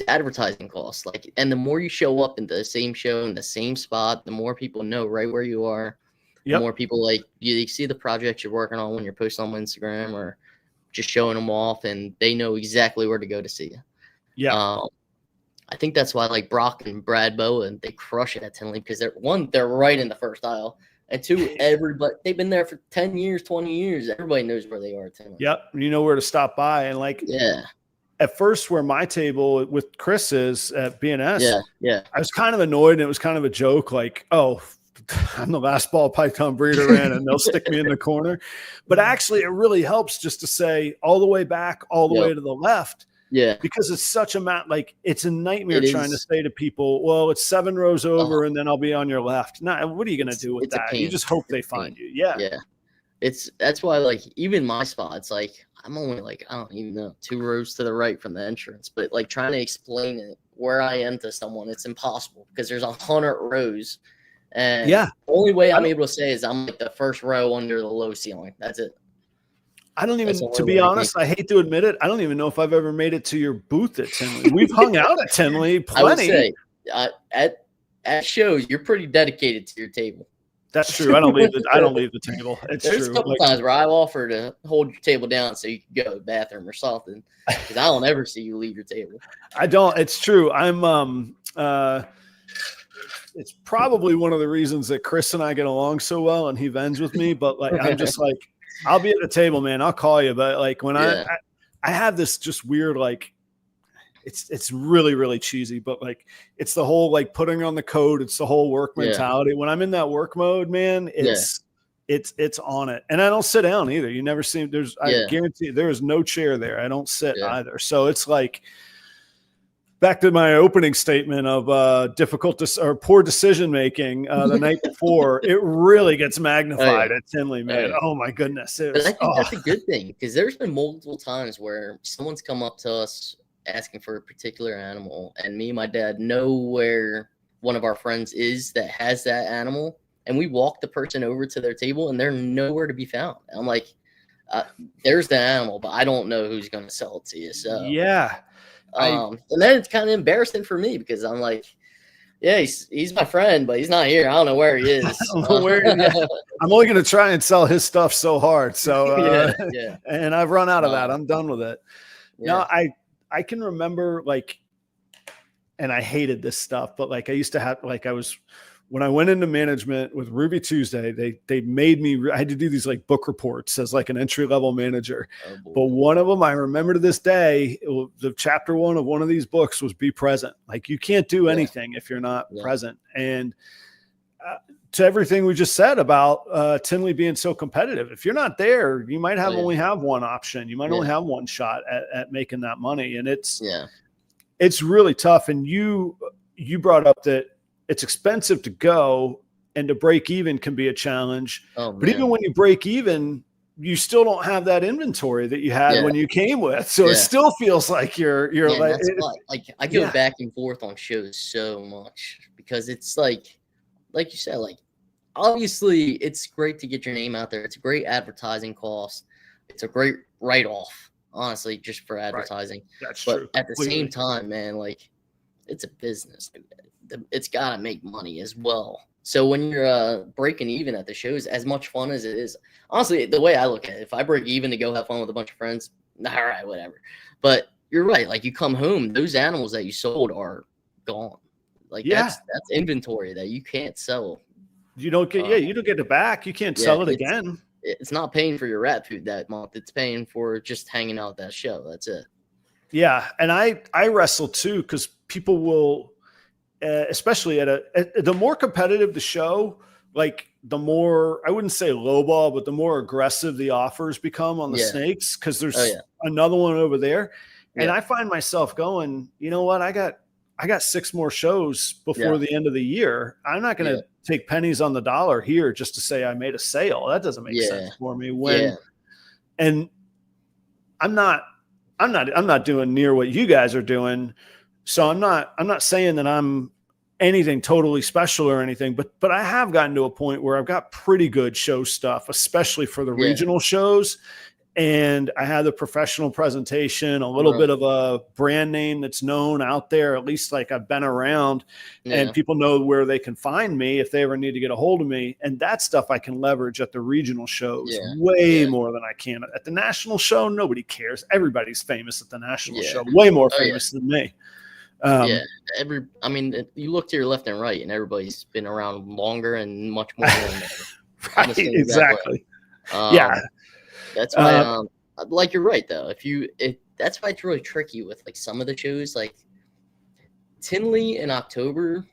advertising costs. Like, and the more you show up in the same show in the same spot, the more people know right where you are. The more people, like, you see the projects you're working on when you're posting on Instagram or just showing them off, and they know exactly where to go to see you. I think that's why, like, Brock and Brad Bowen, they crush it at Tinley, because they're right in the first aisle, and two, everybody, they've been there for 10 years, 20 years. Everybody knows where they are at Tinley. You know where to stop by. And like, at first, where my table with Chris is at BNS, I was kind of annoyed, and it was kind of a joke, like, oh, I'm the last ball Python breeder in, and they'll stick me in the corner. But actually, it really helps just to say all the way back, all the way to the left. Because it's such a like, it's a nightmare trying to say to people, well, it's 7 rows over, and then I'll be on your left. No, what are you going to do with that? You just hope they find you. That's why, like, even my spot, it's like, I'm only like, I don't even know, 2 rows to the right from the entrance. But like, trying to explain it where I am to someone, it's impossible, because there's 100 rows. And the only way I'm able to say is I'm like the first row under the low ceiling. That's it. I don't even, to be honest, I hate to admit it, I don't even know if I've ever made it to your booth at Tinley. We've hung out at Tinley plenty. I would say, at shows, you're pretty dedicated to your table. That's true. I don't leave the table. There's a couple times where I've offered to hold your table down so you can go to the bathroom or something, because I don't ever see you leave your table. I don't. It's true. I'm it's probably one of the reasons that Chris and I get along so well, and he vends with me. But like, I'm just like, I'll be at the table, man. I'll call you. But like, when I have this just weird, like, it's really, really cheesy, but like, it's the whole, like, putting on the coat. It's the whole work mentality. When I'm in that work mode, man, it's on it. And I don't sit down either. You never see, I guarantee there is no chair there. I don't sit either. So it's like, back to my opening statement of difficult or poor decision making the night before, it really gets magnified at Tinley, man. Oh my goodness! But I think that's a good thing, because there's been multiple times where someone's come up to us asking for a particular animal, and me and my dad know where one of our friends is that has that animal, and we walk the person over to their table, and they're nowhere to be found. And I'm like, there's the animal, but I don't know who's going to sell it to you. So and then it's kind of embarrassing for me, because I'm like, he's my friend, but he's not here. I don't know where he is. I'm only going to try and sell his stuff so hard. So, and I've run out of that. I'm done with it. No, I can remember, like, and I hated this stuff, but like, I used to have, like, when I went into management with Ruby Tuesday, they made me, I had to do these like book reports as like an entry-level manager. But one of them I remember to this day, the chapter 1 of one of these books was be present. Like, you can't do anything if you're not present. And to everything we just said about Tinley being so competitive, if you're not there, you might only have one option. You might only have one shot at making that money. And it's really tough. And you brought up that it's expensive to go, and to break even can be a challenge. But even when you break even, you still don't have that inventory that you had when you came with. So it still feels like you're like I go back and forth on shows so much, because it's like you said, like, obviously it's great to get your name out there. It's a great advertising cost. It's a great write-off, honestly, just for advertising. That's but true. At the same time, man, like, it's a business. It's got to make money as well. So when you're breaking even at the shows, as much fun as it is, honestly, the way I look at it, if I break even to go have fun with a bunch of friends, all right, whatever. But you're right. Like, you come home, those animals that you sold are gone. Like, that's inventory that you can't sell. You don't get you don't get it back. You can't sell it again. It's not paying for your rat food that month. It's paying for just hanging out at that show. That's it. Yeah, and I wrestle too, because people will, especially the more competitive the show, like the more, I wouldn't say lowball, but the more aggressive the offers become on the snakes, because there's another one over there, and I find myself going, you know what, I got 6 more shows before the end of the year. I'm not going to take pennies on the dollar here just to say I made a sale. That doesn't make sense for me. And I'm not doing near what you guys are doing. So I'm not saying that I'm anything totally special or anything, but I have gotten to a point where I've got pretty good show stuff, especially for the regional shows. And I have the professional presentation, a little bit of a brand name that's known out there, at least like I've been around, and people know where they can find me if they ever need to get a hold of me. And that stuff I can leverage at the regional shows way more than I can at the national show. Nobody cares. Everybody's famous at the national show, way more famous than me. I mean, you look to your left and right, and everybody's been around longer and much more than right, exactly. That's why, like, you're right though. That's why it's really tricky with like some of the shows, like Tinley in October.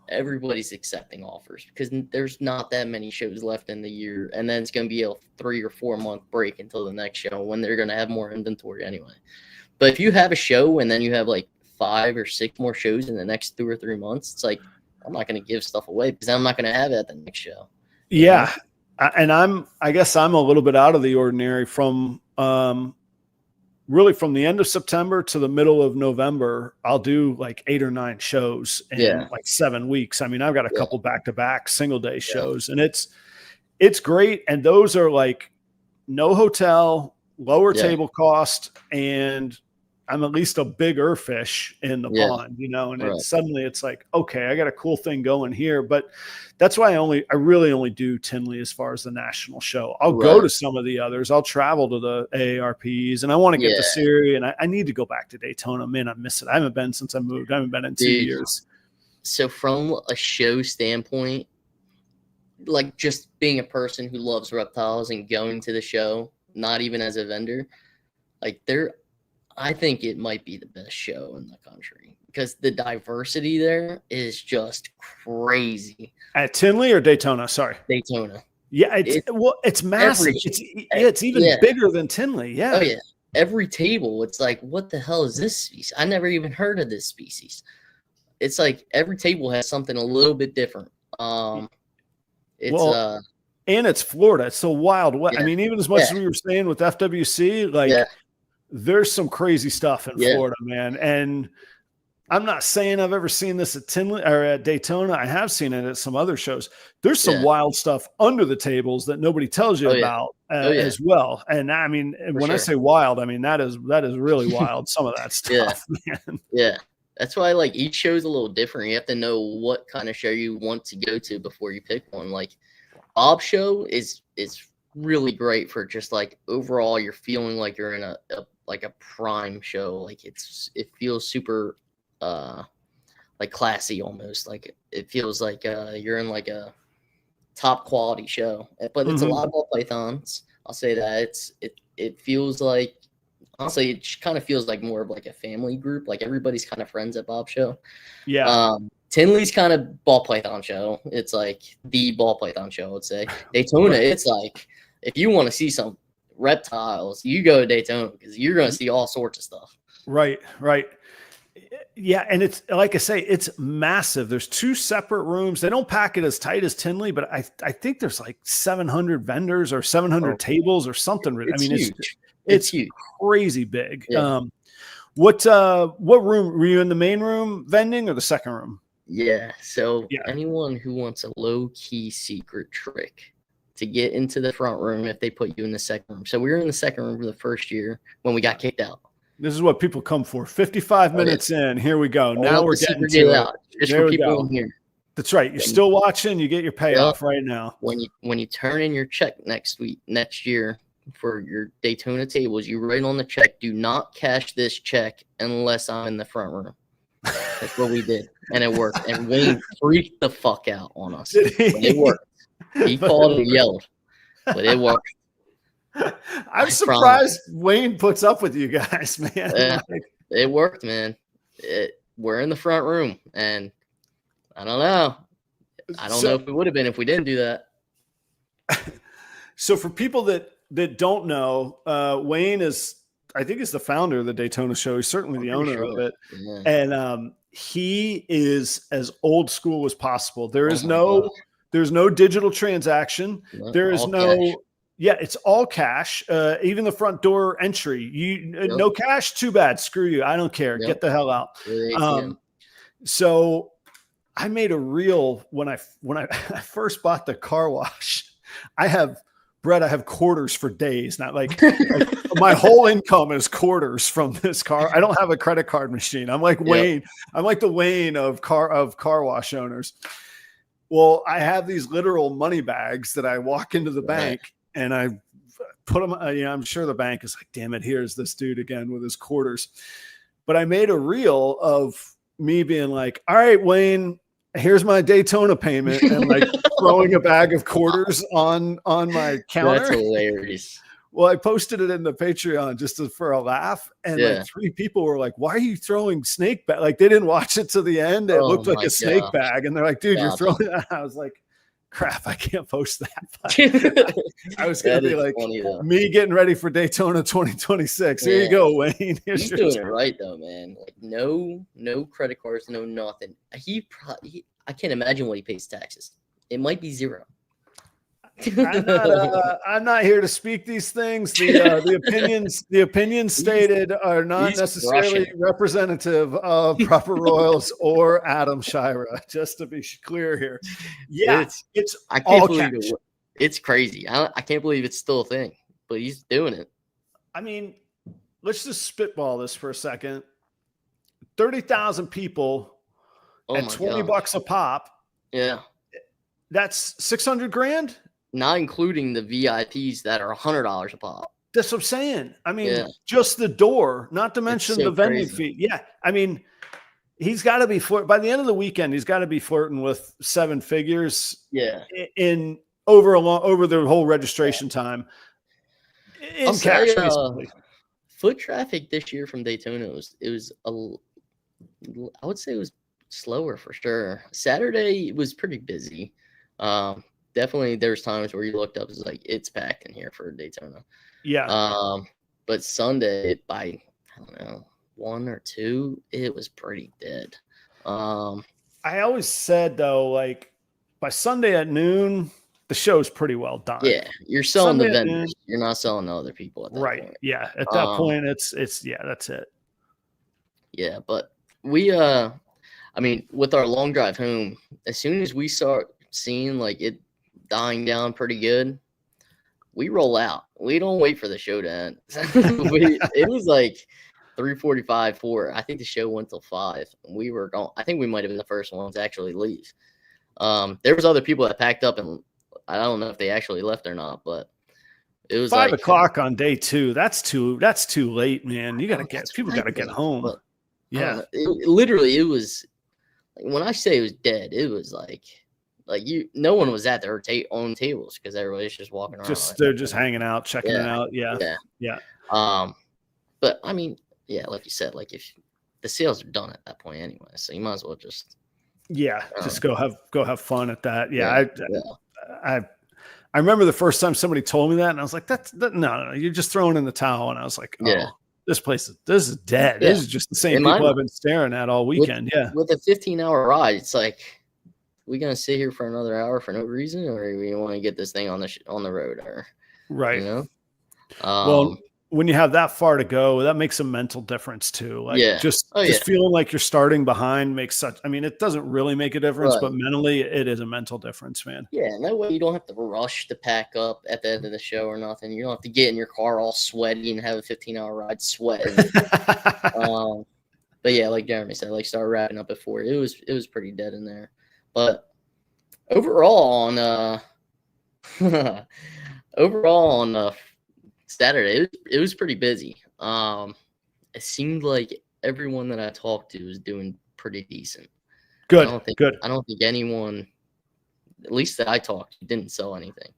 Everybody's accepting offers because there's not that many shows left in the year, and then it's going to be a 3 or 4 month break until the next show when they're going to have more inventory anyway. But if you have a show and then you have like 5 or 6 more shows in the next 2 or 3 months, it's like, I'm not going to give stuff away because I'm not going to have it at the next show. Yeah. And I guess I'm a little bit out of the ordinary from really from the end of September to the middle of November. I'll do like 8 or 9 shows in like 7 weeks. I mean, I've got a couple back-to-back single-day shows, and it's great. And those are like no hotel, lower table cost, and I'm at least a bigger fish in the pond, you know, and suddenly it's like, okay, I got a cool thing going here. But that's why I really only do Tinley as far as the national show. I'll go to some of the others. I'll travel to the AARPs, and I want to get to Siri, and I need to go back to Daytona. Man, I miss it. I haven't been since I moved. I haven't been in 2 years. So from a show standpoint, like just being a person who loves reptiles and going to the show, not even as a vendor, like I think it might be the best show in the country because the diversity there is just crazy. At Tinley or Daytona? Sorry. Daytona. Yeah, it's massive. It's even bigger than Tinley. Yeah. Oh yeah. Every table, it's like, what the hell is this species? I never even heard of this species. It's like every table has something a little bit different. And it's Florida. It's so wild. I mean, even as much as we were saying with FWC, like there's some crazy stuff in Florida, man. And I'm not saying I've ever seen this at Tinley or at Daytona. I have seen it at some other shows. There's some wild stuff under the tables that nobody tells you about as well. And I mean, when I say wild, I mean, that is really wild. Some of that stuff, man. Yeah. That's why like each show is a little different. You have to know what kind of show you want to go to before you pick one. Like Bob's show is really great for just like overall you're feeling like you're in a prime show. Like it feels super like classy almost. Like it feels like you're in like a top quality show. But it's a lot of ball pythons. I'll say that. It feels like, honestly, it kind of feels like more of like a family group. Like everybody's kind of friends at Bob's show. Yeah. Tinley's kind of ball python show. It's like the ball python show, I would say. Daytona, it's like if you want to see some reptiles, you go to Daytona because you're going to see all sorts of stuff. Right. Yeah, and it's like I say, it's massive. There's 2 separate rooms. They don't pack it as tight as Tinley, but I think there's like 700 vendors or 700 tables or something. I mean, huge. It's huge. Crazy big. Yeah. What room were you in? The main room vending or the second room? Yeah. So anyone who wants a low-key secret trick to get into the front room if they put you in the second room. So we were in the second room for the first year when we got kicked out. This is what people come for. 55 minutes in. Here we go. Now we're getting to it. Just for people in here. That's right. You're still watching. You get your payoff right now. When you turn in your check next year, your Daytona tables, you write on the check, do not cash this check unless I'm in the front room. That's what we did, and it worked. And Wayne freaked the fuck out on us, but it worked. He called and yelled, but it worked. I'm surprised Wayne puts up with you guys, man. It worked, man. We're in the front room, and I don't know. I don't know if it would have been if we didn't do that. So for people that don't know, Wayne I think is the founder of the Daytona show. He's certainly the owner of it. Yeah. And he is as old school as possible. There's no digital transaction. There is no cash. Yeah, it's all cash. Even the front door entry. No cash, too bad. Screw you. I don't care. Get the hell out. So I made a reel when I first bought the car wash. I have quarters for days, not like my whole income is quarters from this car. I don't have a credit card machine. I'm like Wayne. I'm like the Wayne of car wash owners. Well, I have these literal money bags that I walk into the bank and I put them. I'm sure the bank is like, damn it, here's this dude again with his quarters. But I made a reel of me being like, all right, Wayne, here's my Daytona payment, and like throwing a bag of quarters on my counter. That's hilarious. Well, I posted it in the Patreon just for a laugh, and like 3 people were like, "Why are you throwing snake bag?" Like they didn't watch it to the end. It looked like a snake bag, and they're like, "Dude, you're throwing." I was like, "Crap, I can't post that." I was gonna be like, me getting ready for Daytona 2026. Here you go, Wayne. He's doing it right though, man. Like no credit cards, no nothing. I can't imagine what he pays taxes. It might be 0. I'm not here to speak these things. The opinions stated are not necessarily representative of Proper Royals or Adam Shira. Just to be clear here, it's I can't believe it. It's crazy. I can't believe it's still a thing, but he's doing it. I mean, let's just spitball this for a second. 30,000 people at $20 a pop. Yeah, that's 600 grand. Not including the VIPs that are $100 a pop. That's what I'm saying. I mean, just the door, not to mention the vending fee. Yeah. I mean, he's got to be by the end of the weekend, he's got to be flirting with 7 figures. Yeah. In over the whole registration time. In cash, foot traffic this year from Daytona I would say it was slower for sure. Saturday was pretty busy. Definitely there's times where you looked up, it's like it's packed in here for Daytona. Yeah. But Sunday by I don't know 1 or 2, it was pretty dead. I always said though, like by Sunday at noon, the show's pretty well done. Yeah, you're selling Sunday the vendors. You're not selling to other people at that point. Yeah. At that point, it's that's it. Yeah, but we I mean, with our long drive home, as soon as we start seeing like it dying down pretty good, we roll out. We don't wait for the show to end. It was like 3:45, 4. I think the show went till 5. We were gone. I think we might have been the first ones to actually leave. There was other people that packed up, and I don't know if they actually left or not, but it was 5 o'clock on day 2. That's too late, man. You gotta people gotta get home. But, it was like, when I say it was dead, it was like no one was at their own tables because everybody's just walking around. They're just hanging out, checking it out. Yeah. But I mean, like you said, like if the sales are done at that point anyway, so you might as well just just go have fun at that. I remember the first time somebody told me that, and I was like, no, you're just throwing in the towel. And I was like, this is dead. This is just the same people I've been staring at all weekend. With a 15-hour ride, it's like, we gonna sit here for another hour for no reason, or we want to get this thing on the road, or right? You know? Well, when you have that far to go, that makes a mental difference too. Like just feeling like you're starting behind makes such. I mean, it doesn't really make a difference, but mentally, it is a mental difference, man. Yeah, and that way you don't have to rush to pack up at the end of the show or nothing. You don't have to get in your car all sweaty and have a 15-hour ride sweating. But yeah, like Jeremy said, like start wrapping up at 4. It was pretty dead in there. But overall on Saturday, it was pretty busy. It seemed like everyone that I talked to was doing pretty decent. Good. I don't think anyone, at least that I talked to, didn't sell anything.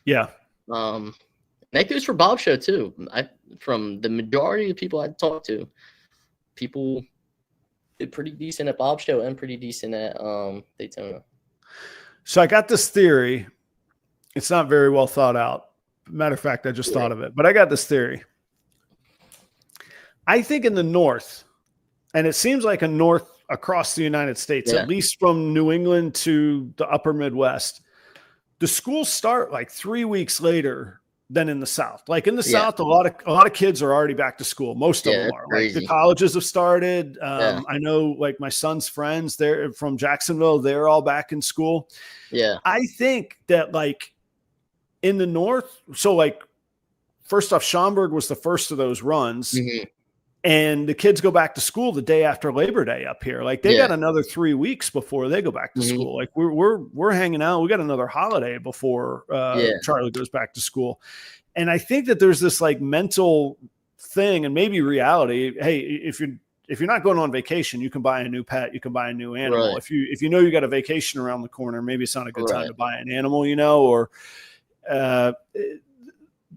Yeah. That goes for Bob's show too. From the majority of people I talked to, people did pretty decent at Bob's show and pretty decent at Daytona. So I got this theory. It's not very well thought out. Matter of fact, I just thought of it, but I got this theory. I think in the North, and it seems like a North across the United States, at least from New England to the upper Midwest, the schools start like 3 weeks later than in the South. Like in the South, a lot of kids are already back to school. Most of them are. Like the colleges have started. I know like my son's friends, they're from Jacksonville. They're all back in school. Yeah. I think that like in the North, so like first off, Schaumburg was the first of those runs. Mm-hmm. And the kids go back to school the day after Labor Day up here. Like they got another 3 weeks before they go back to school. Like we're hanging out. We got another holiday before Charlie goes back to school. And I think that there's this like mental thing and maybe reality. Hey, if you're not going on vacation, you can buy a new pet. You can buy a new animal. Right. If you know you got a vacation around the corner, maybe it's not a good time to buy an animal, you know, or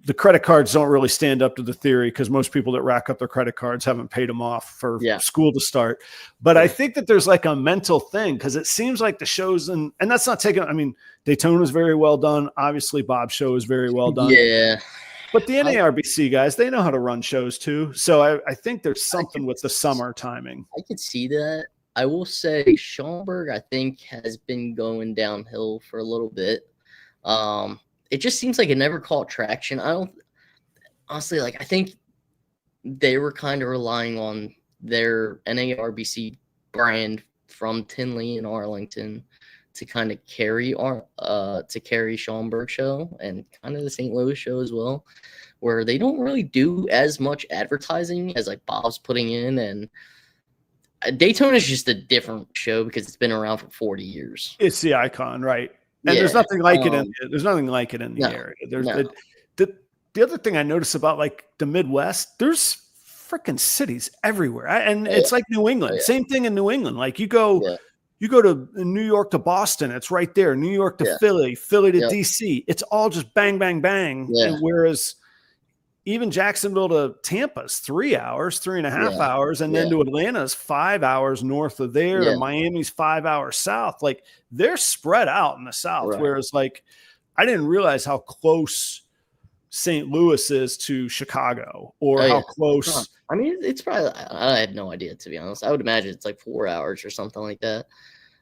the credit cards don't really stand up to the theory because most people that rack up their credit cards haven't paid them off for school to start. But I think that there's like a mental thing because it seems like the shows and that's not taking, I mean, Daytona is very well done. Obviously Bob's show is very well done. Yeah. But the NARBC guys, they know how to run shows too. So I think there's something with the summer timing. I could see that. I will say Schaumburg, I think, has been going downhill for a little bit. It just seems like it never caught traction. I don't honestly like. I think they were kind of relying on their NARBC brand from Tinley and Arlington to kind of carry Schaumburg show and kind of the St. Louis show as well, where they don't really do as much advertising as like Bob's putting in. And Daytona is just a different show because it's been around for 40 years. It's the icon, right? And there's nothing like it in there's nothing like it in the area. There's the other thing I notice about like the Midwest, there's freaking cities everywhere. And it's like New England. Same thing in New England. Like you go to New York to Boston, it's right there. New York to Philly, Philly to DC. It's all just bang, bang, bang. Yeah. Whereas even Jacksonville to Tampa is 3 hours, 3.5 hours, and then to Atlanta is 5 hours north of there. To Miami's 5 hours south. Like they're spread out in the South. Right. Whereas like I didn't realize how close St. Louis is to Chicago or how close. I mean, it's probably, I had no idea, to be honest. I would imagine it's like 4 hours or something like that.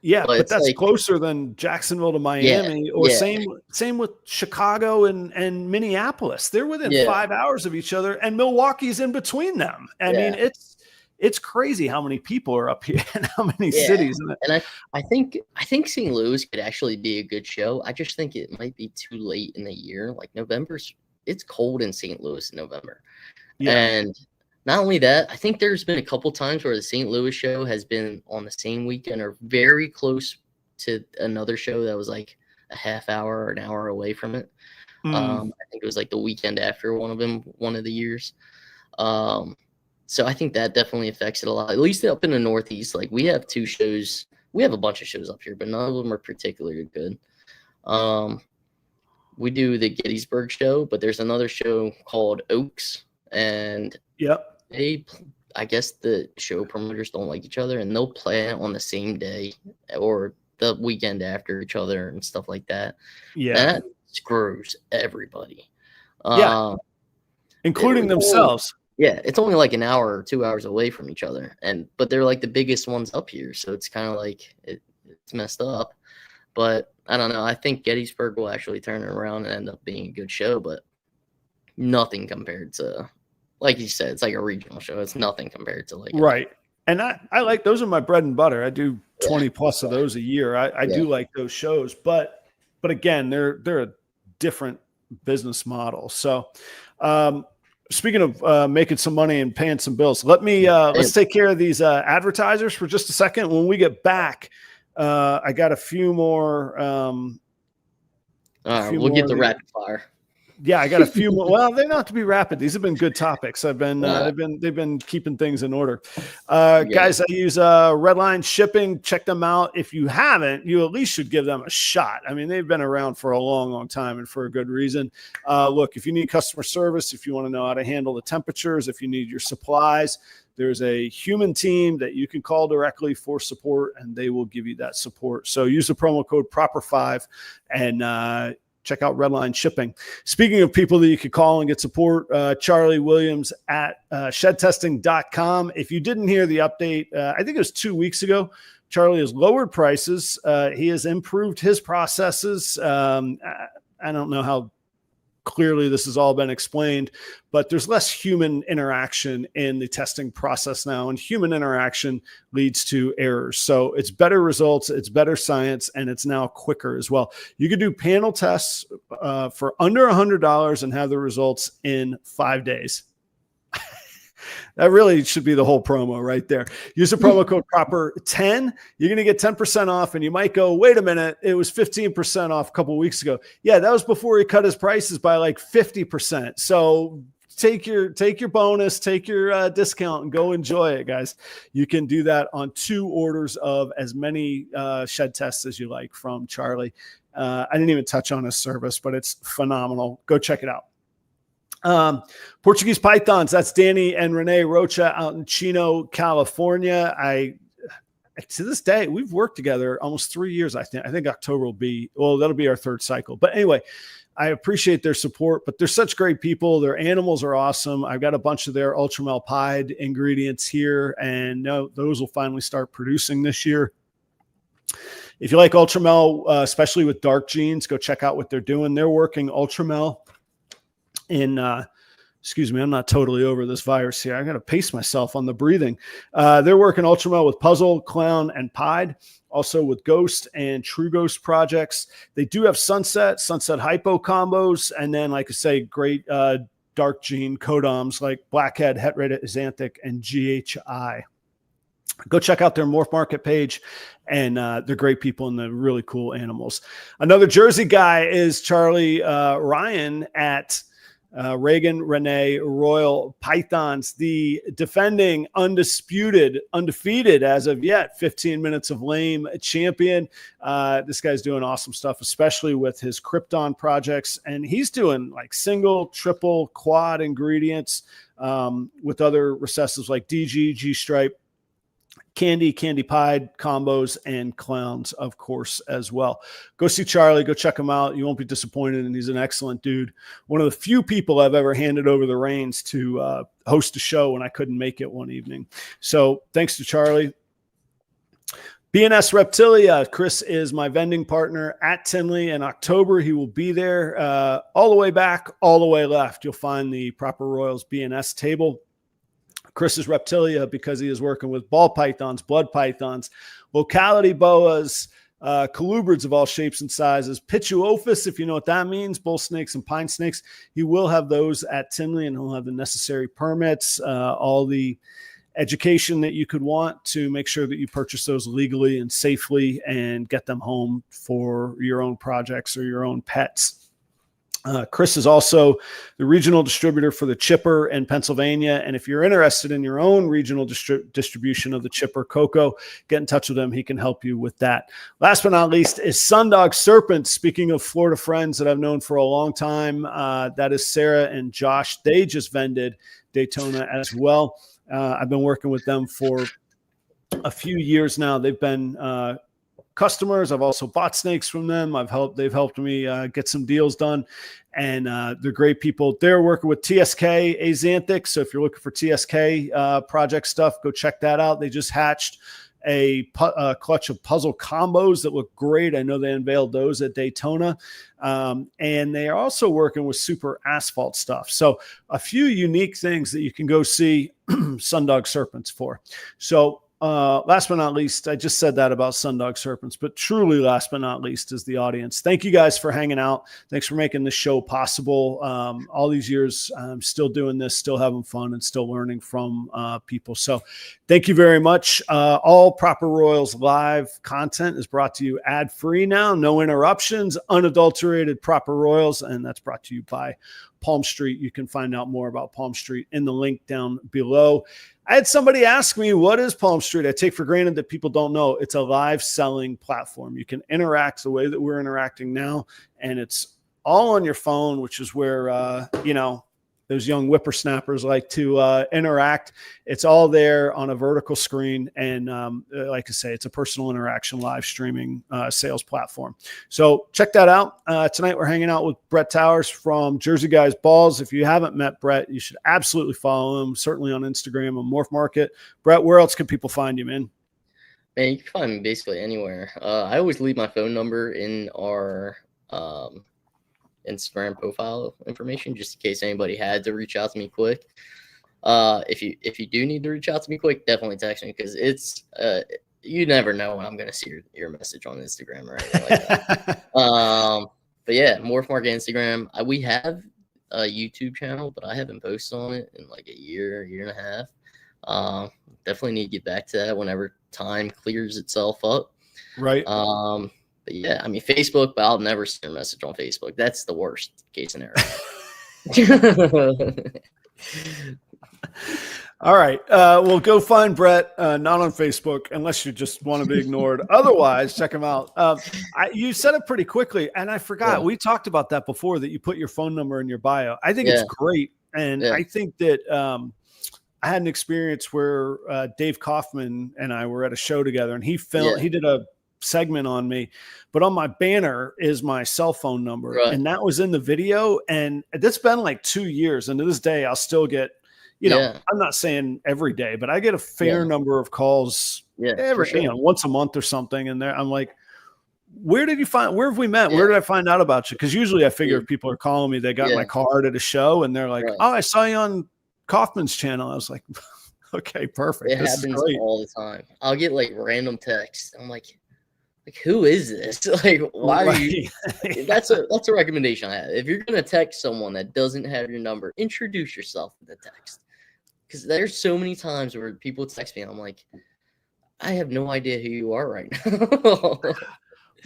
Yeah, but that's like, closer than Jacksonville to Miami, or same with Chicago and Minneapolis. They're within 5 hours of each other, and Milwaukee's in between them. I mean, it's crazy how many people are up here and how many cities. And I think St. Louis could actually be a good show. I just think it might be too late in the year. Like it's cold in St. Louis in November, and not only that, I think there's been a couple times where the St. Louis show has been on the same weekend or very close to another show that was like a half hour or an hour away from it. I think it was like the weekend after one of the years. So I think that definitely affects it a lot, at least up in the Northeast. Like we have 2 shows. We have a bunch of shows up here, but none of them are particularly good. We do the Gettysburg show, but there's another show called Oaks. And I guess the show promoters don't like each other, and they'll play it on the same day or the weekend after each other and stuff like that. Yeah, that screws everybody. Including themselves. It's only like an hour or 2 hours away from each other, but they're like the biggest ones up here, so it's kind of like it's messed up. But I don't know. I think Gettysburg will actually turn it around and end up being a good show, but nothing compared to. Like you said, it's like a regional show. It's nothing compared to like right. And I like those are my bread and butter. I do 20 plus of those a year. I do like those shows, but again, they're a different business model. So, speaking of making some money and paying some bills, let's take care of these advertisers for just a second. When we get back, I got a few more. All right, we'll get the rapid fire. Yeah, I got a few more. Well, they don't have to be rapid. These have been good topics. They've been keeping things in order. Guys, I use REDLINE shipping. Check them out. If you haven't, you at least should give them a shot. I mean, they've been around for a long, long time and for a good reason. Look, if you need customer service, if you want to know how to handle the temperatures, if you need your supplies, there's a human team that you can call directly for support, and they will give you that support. So use the promo code PROPER5 and check out REDLINE shipping. Speaking of people that you could call and get support, Charlie Williams at shedtesting.com. If you didn't hear the update, I think it was 2 weeks ago, Charlie has lowered prices. He has improved his processes. I don't know how clearly this has all been explained, but there's less human interaction in the testing process now, and human interaction leads to errors. So it's better results, it's better science, and it's now quicker as well. You could do panel tests for under $100 and have the results in 5 days. That really should be the whole promo right there. Use the promo code PROPER10. You're going to get 10% off, and you might go, wait a minute, it was 15% off a couple of weeks ago. Yeah, that was before he cut his prices by like 50%. So take your bonus, take your discount, and go enjoy it, guys. You can do that on 2 orders of as many shed tests as you like from Charlie. I didn't even touch on his service, but it's phenomenal. Go check it out. Portuguese pythons, that's Danny and Renee Rocha out in Chino, California. To this day, we've worked together almost 3 years. I think October that'll be our 3rd cycle. But anyway, I appreciate their support, but they're such great people. Their animals are awesome. I've got a bunch of their Ultramel pied ingredients here, and those will finally start producing this year. If you like Ultramel, especially with dark genes, go check out what they're doing. They're working Ultramel excuse me, I'm not totally over this virus here. I got to pace myself on the breathing. They're working Ultramel with Puzzle, Clown, and Pied, also with Ghost and True Ghost projects. They do have Sunset Hypo combos, and then, like I say, great dark gene codoms like Blackhead, Het-Rated, Xanthic, and GHI. Go check out their Morph Market page, and they're great people and they're really cool animals. Another Jersey guy is Charlie Ryan at Reagan Renee Royal Pythons, the defending undefeated as of yet 15 minutes of lame champion. This guy's doing awesome stuff, especially with his Krypton projects, and he's doing like single, triple, quad ingredients with other recessives like DG, G-Stripe, Candy Pied combos, and Clowns, of course, as well. Go see Charlie. Go check him out. You won't be disappointed, and he's an excellent dude. One of the few people I've ever handed over the reins to host a show when I couldn't make it one evening. So thanks to Charlie. BNS Reptilia. Chris is my vending partner at Tinley. In October, he will be there all the way back, all the way left. You'll find the Proper Royals BNS table. Chris is Reptilia because he is working with ball pythons, blood pythons, locality boas, colubrids of all shapes and sizes, Pituophis, if you know what that means, bull snakes and pine snakes. He will have those at Tinley, and he'll have the necessary permits, all the education that you could want to make sure that you purchase those legally and safely and get them home for your own projects or your own pets. Chris is also the regional distributor for the Chipper in Pennsylvania. And if you're interested in your own regional distribution of the Chipper Cocoa, get in touch with him. He can help you with that. Last but not least is Sundog Serpent. Speaking of Florida friends that I've known for a long time, that is Sarah and Josh. They just vended Daytona as well. I've been working with them for a few years now. They've been customers. I've also bought snakes from them. They've helped me get some deals done, and they're great people. They're working with TSK Axanthic. So if you're looking for TSK project stuff, go check that out. They just hatched a clutch of puzzle combos that look great. I know they unveiled those at Daytona, and they are also working with super asphalt stuff. So a few unique things that you can go see Sundog Serpents for. So last but not least, I just said that about Sundog Serpents, but truly last but not least is the audience. Thank you guys for hanging out. Thanks for making this show possible. All these years, I'm still doing this, still having fun, and still learning from people. So thank you very much. All Proper Royals live content is brought to you ad-free now, no interruptions, unadulterated Proper Royals, and that's brought to you by Palm Street. You can find out more about Palm Street in the link down below. I had somebody ask me, what is Palm Street? I take for granted that people don't know. It's a live selling platform. You can interact the way that we're interacting now, and it's all on your phone, which is where, those young whippersnappers like to interact. It's all there on a vertical screen. And like I say, it's a personal interaction live streaming sales platform. So check that out. Tonight we're hanging out with Brett Towers from Jersey Guys Balls. If you haven't met Brett, you should absolutely follow him, certainly on Instagram on Morph Market. Brett, where else can people find you, man? Man, you can find me basically anywhere. I always leave my phone number in our Instagram profile information, just in case anybody had to reach out to me quick. If you do need to reach out to me quick, definitely text me, because it's you never know when I'm gonna see your message on Instagram or anything like that. But yeah, Morph Market Instagram. We have a YouTube channel, but I haven't posted on it in like a year and a half. Definitely need to get back to that whenever time clears itself up. Right. But yeah, I mean, Facebook, but I'll never send a message on Facebook. That's the worst case scenario. All right. Well, go find Brett, not on Facebook, unless you just want to be ignored. Otherwise, check him out. You said it pretty quickly, and I forgot. Yeah. We talked about that before, that you put your phone number in your bio. I think it's great. And I think that I had an experience where Dave Kaufman and I were at a show together, and he did a segment on me, but on my banner is my cell phone number. Right. And that was in the video. And that's been like 2 years. And to this day, I'll still get, I'm not saying every day, but I get a fair number of calls once a month or something. And I'm like, where have we met? Where did I find out about you? Because usually I figure if people are calling me, they got my card at a show and they're like, oh, I saw you on Kaufman's channel. I was like, okay, perfect. It happens all the time. I'll get like random texts. I'm like, who is this? Like, why are you? That's a recommendation I have. If you're gonna text someone that doesn't have your number, introduce yourself in the text. Because there's so many times where people text me, and I'm like, I have no idea who you are right now.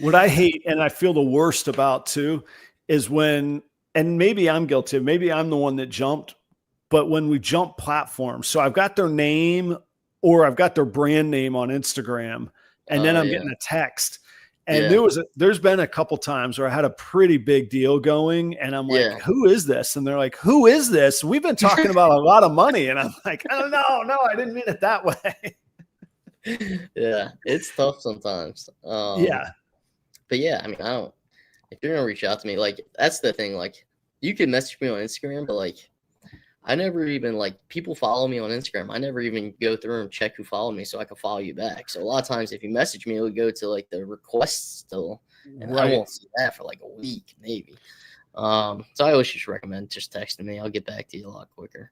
What I hate, and I feel the worst about too, is when, and maybe I'm guilty, maybe I'm the one that jumped, but when we jump platforms, so I've got their name or I've got their brand name on Instagram. And then I'm getting a text, and there's been a couple times where I had a pretty big deal going, and I'm like, who is this? And they're like, who is this? We've been talking about a lot of money. And I'm like, oh, no, I didn't mean it that way. Yeah, it's tough sometimes. But yeah, I mean, if you're gonna reach out to me, like, that's the thing, like, you can message me on Instagram, but like, I never even, like, people follow me on Instagram. I never even go through and check who followed me so I can follow you back. So a lot of times if you message me, it would go to like the requests still, and I won't see that for like a week, maybe. So I always just recommend just texting me. I'll get back to you a lot quicker.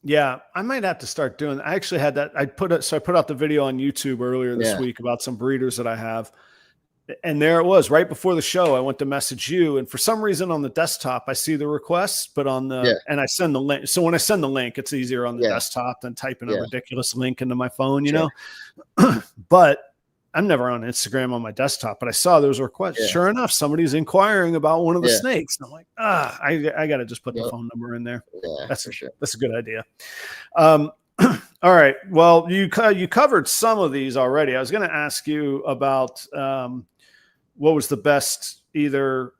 Yeah, I might have to start doing. I actually had that. I put out the video on YouTube earlier this week about some breeders that I have. And there it was right before the show. I went to message you, and for some reason on the desktop, I see the requests, but on the, and I send the link. So when I send the link, it's easier on the desktop than typing a ridiculous link into my phone, you know, but I'm never on Instagram on my desktop, but I saw those requests. Sure enough, somebody's inquiring about one of the snakes. And I'm like, I got to just put the phone number in there. Yeah, that's a good idea. All right. Well, you covered some of these already. I was going to ask you about, what was the best either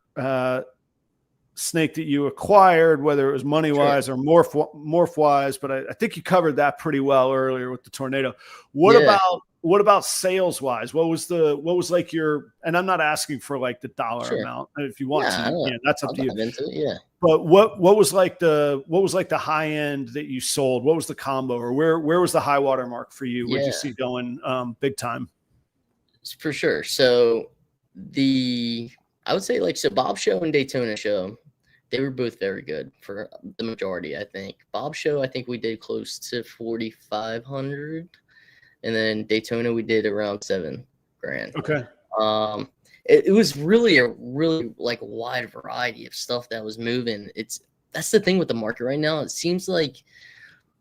snake that you acquired, whether it was money wise or morph wise, but I think you covered that pretty well earlier with the tornado. What about sales wise? What was like your, and I'm not asking for like the dollar amount if you want to, that's up to you. But what was like the high end that you sold? What was the combo, or where was the high water mark for you? Where'd you see going big time? For sure. So I would say, like, so Bob Show and Daytona Show, they were both very good for the majority, I think. Bob Show, I think we did close to 4,500. and then Daytona we did around $7,000. Okay. It was really a like wide variety of stuff that was moving. That's the thing with the market right now. It seems like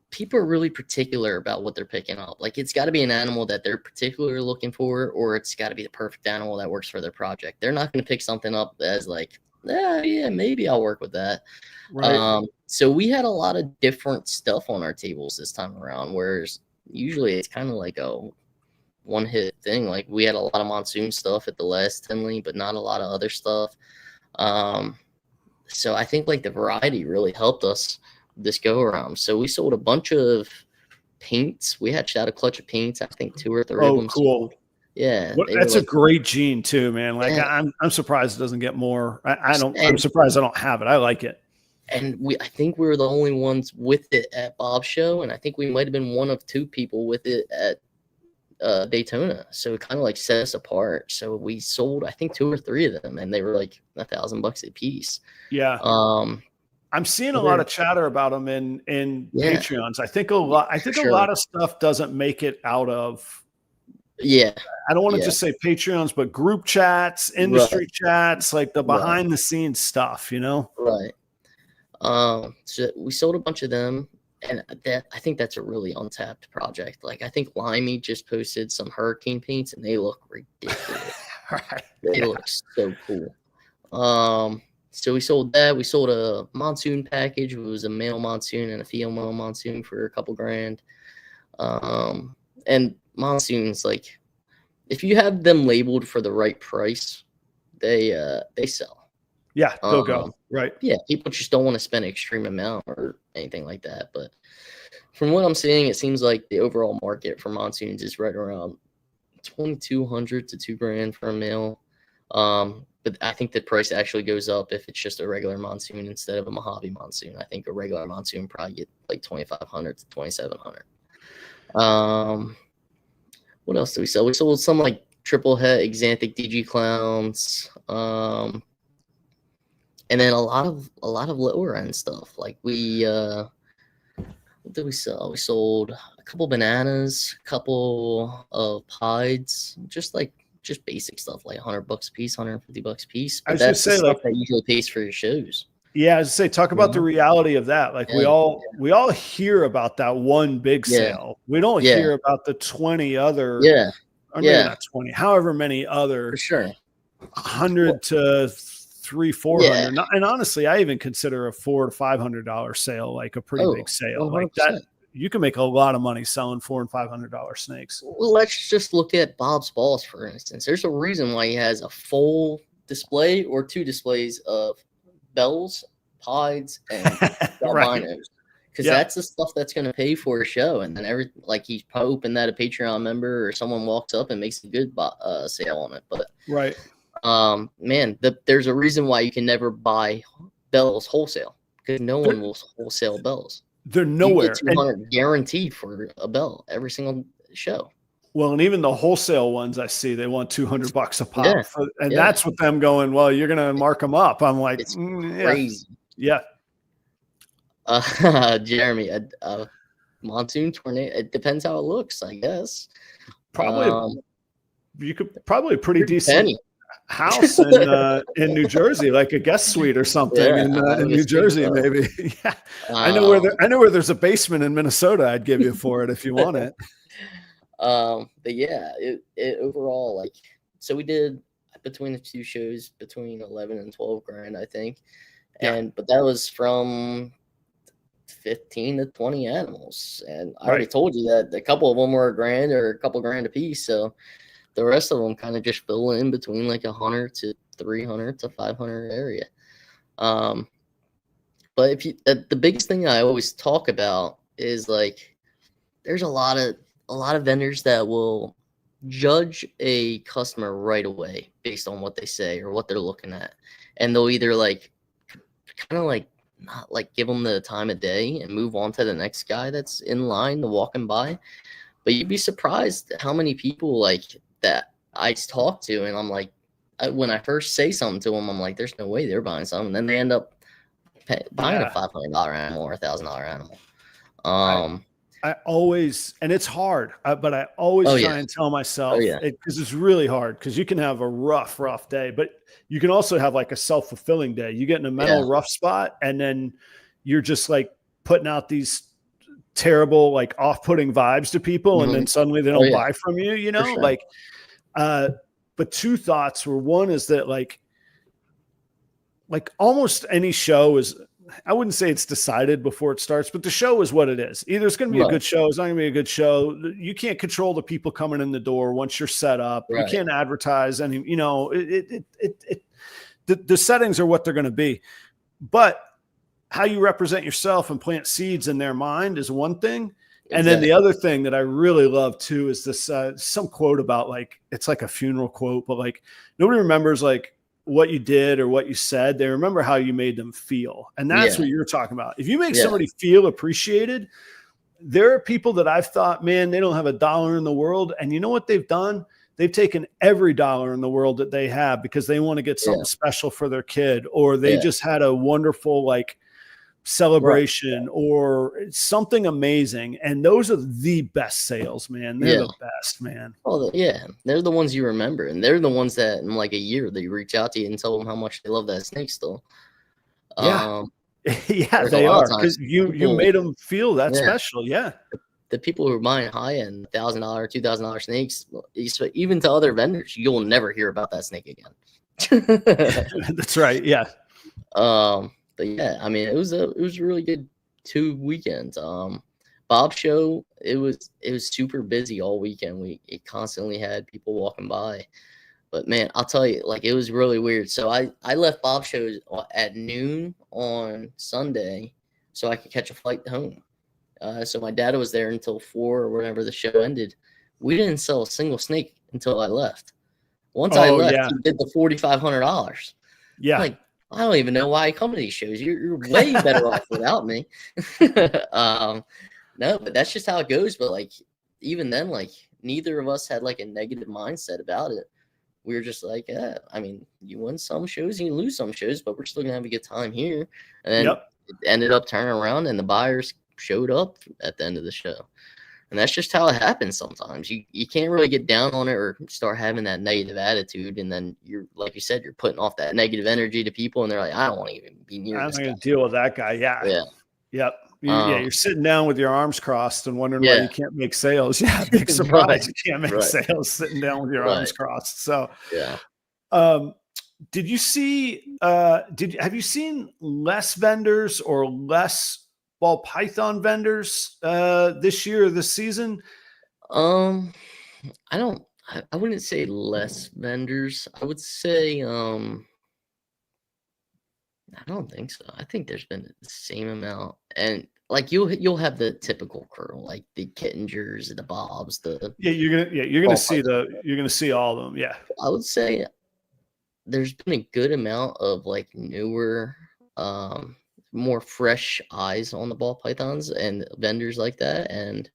people are really particular about what they're picking up. Like it's got to be an animal that they're particularly looking for, or it's got to be the perfect animal that works for their project. They're not going to pick something up as like, yeah, maybe I'll work with that. Right. So we had a lot of different stuff on our tables this time around, whereas usually it's kind of like a one-hit thing. Like we had a lot of Monsoon stuff at the last Tinley, but not a lot of other stuff. So I think like the variety really helped us this go around. So we sold a bunch of paints. We hatched out a clutch of paints. I think 2 or 3 of them cool. sold. Yeah, That's a great gene too, man. Like yeah. I'm surprised it doesn't get more. I'm surprised I don't have it. I like it. And I think we were the only ones with it at Bob's show, and I think we might have been one of 2 people with it at Daytona. So it kind of like set us apart. So we sold, I think 2 or 3 of them, and they were like $1,000 a piece. Yeah. I'm seeing a lot of chatter about them in Patreons. I think a lot of stuff doesn't make it out of. Yeah. I don't want to just say Patreons, but group chats, industry chats, like the behind the scenes stuff, you know? Right. So we sold a bunch of them, and I think that's a really untapped project. Like I think Limey just posted some hurricane paints, and they look ridiculous. Right. They look so cool. So we sold that. We sold a Monsoon package. It was a male Monsoon and a female Monsoon for a couple grand. And Monsoons, like if you have them labeled for the right price, they sell. Yeah, they'll go. Right. Yeah, people just don't want to spend an extreme amount or anything like that. But from what I'm seeing, it seems like the overall market for Monsoons is right around $2,200 to $2,000 for a male. But I think the price actually goes up if it's just a regular Monsoon instead of a Mojave Monsoon. I think a regular Monsoon probably get like $2,500 to $2,700. What else did we sell? We sold some like triple het Xanthic DG clowns. And then a lot of lower end stuff. Like what did we sell? We sold a couple bananas, a couple of pieds, just basic stuff like $100 a piece, $150 a piece. But that's the stuff that usually pays for your shows. Yeah, I was say talk about the reality of that. Like we all hear about that one big sale. We don't hear about the 20 other or maybe not 20, however many other for sure 100 to 300-400. And honestly, I even consider a $400 to $500 sale like a pretty big sale. 100%. Like that, you can make a lot of money selling $400 and $500 snakes. Well, let's just look at Bob's Balls, for instance. There's a reason why he has a full display or 2 displays of bells, pieds, and albinos. Because that's the stuff that's going to pay for a show. And then he's hoping that a Patreon member or someone walks up and makes a good sale on it. But man, there's a reason why you can never buy bells wholesale, because no one will wholesale bells. They're nowhere. You get $200 guaranteed for a bell every single show. Well, and even the wholesale ones I see, they want $200 a pop, and that's with them going, well, you're going to mark them up. I'm like, it's crazy. Yeah. Jeremy, a Monsoon tornado. It depends how it looks, I guess. Probably, you could probably pretty decent house in New Jersey, like a guest suite or something in New Jersey, maybe. Yeah, I know where there's a basement in Minnesota. I'd give you for it if you want it. But yeah, it overall, like, so we did between the 2 shows between 11 and 12 grand, I think. But that was from 15 to 20 animals. And I already told you that a couple of them were $1,000 or a couple grand a piece. So the rest of them kind of just fill in between like 100 to 300 to 500 area. But if you, the biggest thing I always talk about is like, there's a lot of vendors that will judge a customer right away based on what they say or what they're looking at. And they'll either like kind of like not like give them the time of day and move on to the next guy that's in line to walking by. But you'd be surprised how many people like that I talk to, and I'm like, when I first say something to them, I'm like, there's no way they're buying something. And then they end up buying a $500 animal or $1,000 animal. always, and it's hard, but I always try and tell myself, because it's really hard, because you can have a rough day, but you can also have like a self-fulfilling day. You get in a mental rough spot, and then you're just like putting out these terrible, like off-putting vibes to people, and then suddenly they don't buy from you, you know, like, but two thoughts were, one is that like almost any show is, I wouldn't say it's decided before it starts, but the show is what it is. Either it's going to be a good show, it's not going to be a good show. You can't control the people coming in the door once you're set up. You can't advertise any, you know, the settings are what they're going to be. But how you represent yourself and plant seeds in their mind is one thing. And then the other thing that I really love too is this some quote about, like, it's like a funeral quote, but like nobody remembers like what you did or what you said. They remember how you made them feel. And that's what you're talking about. If you make somebody feel appreciated, there are people that I've thought, man, they don't have $1 in the world. And you know what they've done? They've taken every dollar in the world that they have because they want to get something special for their kid, or they just had a wonderful, like, celebration or something amazing. And those are the best sales, man. They're the best, man. Oh, they're the ones you remember, and they're the ones that in like a year they reach out to you and tell them how much they love that snake still. They are, because you made them feel that special. The people who are buying high-end $1,000, $2,000 snakes, even to other vendors, you'll never hear about that snake again. That's right. But yeah, I mean, it was a really good 2 weekends. Bob's show, it was super busy all weekend. It constantly had people walking by. But man, I'll tell you, like, it was really weird. So I left Bob's shows at noon on Sunday so I could catch a flight home. So my dad was there until 4 or whenever the show ended. We didn't sell a single snake until I left. Once I left, he did the $4,500. Yeah. Like, I don't even know why I come to these shows. You're way better off without me. No, but that's just how it goes. But like, even then, like, neither of us had like a negative mindset about it. We were just like, yeah, I mean, you win some shows, you lose some shows, but we're still gonna have a good time here. And then it ended up turning around, and the buyers showed up at the end of the show. And that's just how it happens sometimes. You can't really get down on it or start having that negative attitude. And then you're, like you said, you're putting off that negative energy to people, and they're like, I don't want to even be near this guy. I'm going to deal with that guy. You're sitting down with your arms crossed and wondering why you can't make sales. Big surprise. You can't make sales sitting down with your arms crossed. So did you see have you seen less vendors or less ball python vendors this year or this season? I wouldn't say less vendors. I would say I don't think so. I think there's been the same amount. And like you'll have the typical crew, like the Kittingers, the Bobs, you're gonna see all of them. Yeah. I would say there's been a good amount of like newer more fresh eyes on the ball pythons and vendors like that, and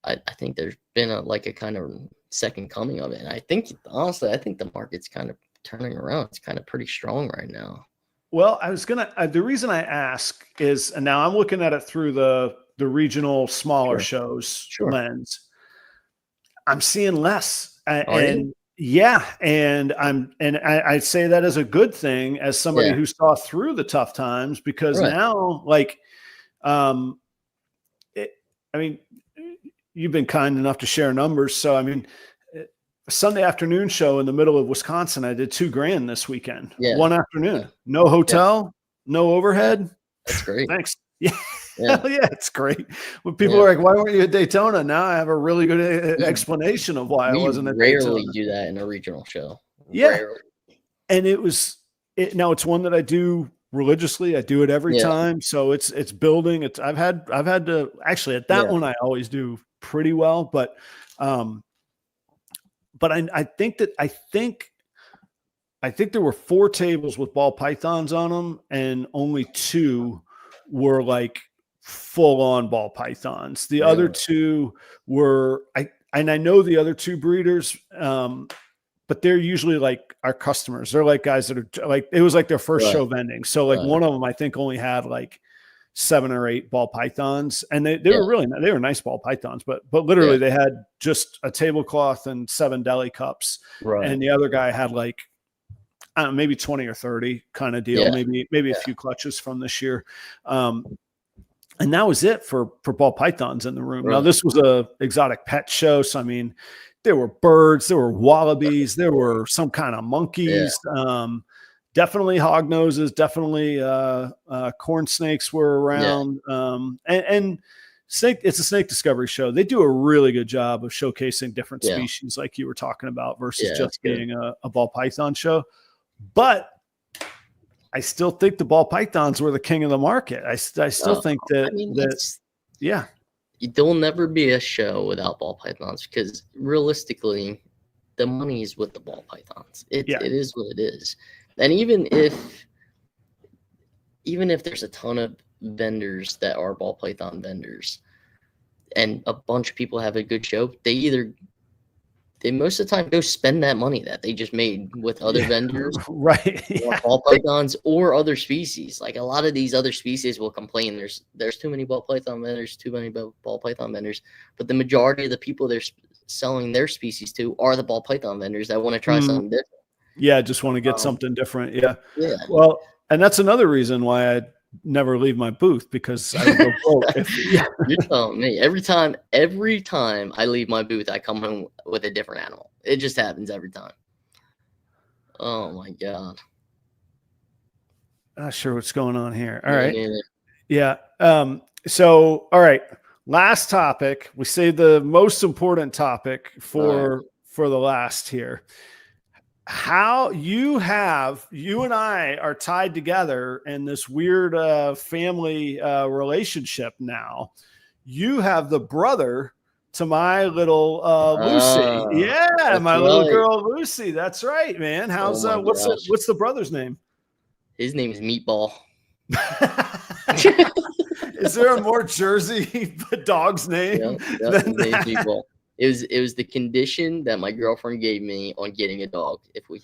I think there's been a kind of second coming of it. And I think honestly, I think the market's kind of turning around. It's kind of pretty strong right now. Well, I was gonna the reason I ask is, and now I'm looking at it through the regional smaller shows lens. I'm seeing less, and I say that as a good thing, as somebody who saw through the tough times, because now, like, I mean, you've been kind enough to share numbers. So, I mean, a Sunday afternoon show in the middle of Wisconsin, I did $2,000 this weekend. One afternoon, no hotel, no overhead. That's great. Thanks. Hell yeah, it's great. When people are like, why weren't you at Daytona? Now I have a really good explanation of why I wasn't at Daytona. We rarely do that in a regional show. Rarely. And now it's one that I do religiously. I do it every time. So it's building. I've had to actually at that one, I always do pretty well, but I think there were 4 tables with ball pythons on them, and only 2 were like full on ball pythons. The other 2 were, I know the other 2 breeders, but they're usually like our customers. They're like guys that are like, it was like their first show vending. So like one of them, I think only had like 7 or 8 ball pythons, and they were nice ball pythons, but literally they had just a tablecloth and 7 deli cups, and the other guy had like, I don't know, maybe 20 or 30 kind of deal, maybe a few clutches from this year. And that was it for ball pythons in the room. Now this was a exotic pet show. So, I mean, there were birds, there were wallabies, there were some kind of monkeys, definitely hog noses, definitely corn snakes were around. And snake, it's a snake discovery show. They do a really good job of showcasing different species like you were talking about versus just being a ball python show. But I still think the ball pythons were the king of the market. I still think that, there'll never be a show without ball pythons, because realistically, the money is with the ball pythons. It is what it is. And even if there's a ton of vendors that are ball python vendors and a bunch of people have a good show, they most of the time go spend that money that they just made with other vendors, ball pythons or other species. Like a lot of these other species will complain there's too many ball python vendors, but the majority of the people they're selling their species to are the ball python vendors that want to try something different. Yeah, just want to get something different. Yeah. Well, and that's another reason why I never leave my booth, because I would go broke. You're telling me every time I leave my booth, I come home with a different animal. It just happens every time. Oh my God. Not sure what's going on here. All right. Yeah. So, all right. Last topic. We saved the most important topic for the last here. How you and I are tied together in this weird family relationship now. You have the brother to my little Lucy. My little girl Lucy. That's right, man. How's what's the brother's name? His name is Meatball. Is there a more Jersey dog's name? Than that? Meatball. It was the condition that my girlfriend gave me on getting a dog. If we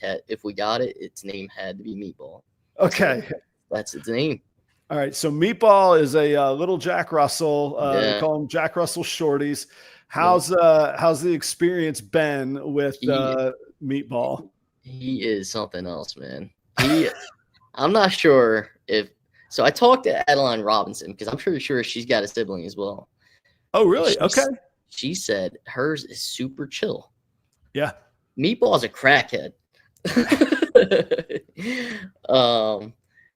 got it, its name had to be Meatball. Okay. So that's its name. All right. So Meatball is a little Jack Russell. They call him Jack Russell Shorties. How's the experience been with Meatball? He is something else, man. I'm not sure so I talked to Adeline Robinson, because I'm pretty sure she's got a sibling as well. Oh, really? Okay. She said hers is super chill. Yeah. Meatball's a crackhead.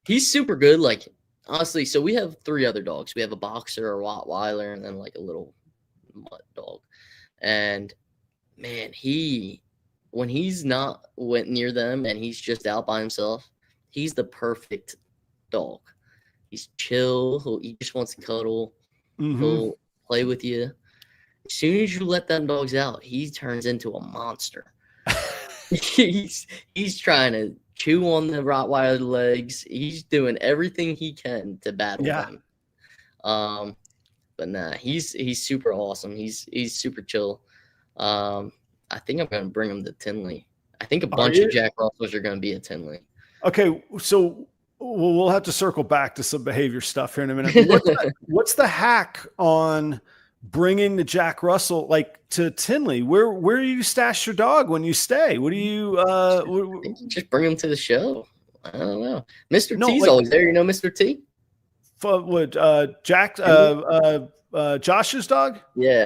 He's super good. Like, honestly, so we have 3 other dogs. We have a boxer, a Rottweiler, and then like a little mutt dog. And man, when he's not near them and he's just out by himself, he's the perfect dog. He's chill. He just wants to cuddle. He'll play with you. As soon as you let them dogs out, he turns into a monster. He's trying to chew on the Rottweiler legs. He's doing everything he can to battle them. But nah, he's super awesome. He's super chill. I think I'm gonna bring him to Tinley. I think a bunch of Jack Russells are gonna be at Tinley. Okay, so we'll have to circle back to some behavior stuff here in a minute. What's the hack on bringing the Jack Russell like to Tinley? Where do you stash your dog when you stay? What do you I think you just bring him to the show. I don't know. Mr. T's always there. You know Mr. T? Jack Josh's dog? Yeah.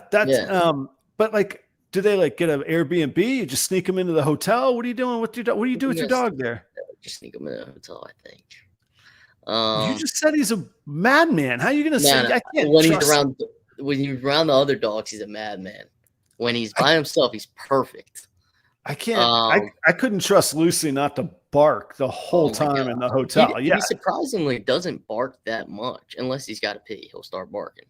That's but like, do they like get an Airbnb? You just sneak them into the hotel? What are you doing with your dog? What do you do with your dog there? Just sneak them in a hotel, I think. You just said he's a madman. How are you going to say? I can't when he's around the other dogs, he's a madman. When he's by himself, he's perfect. I can't. I couldn't trust Lucy not to bark the whole time in the hotel. He surprisingly doesn't bark that much unless he's got to pee. He'll start barking.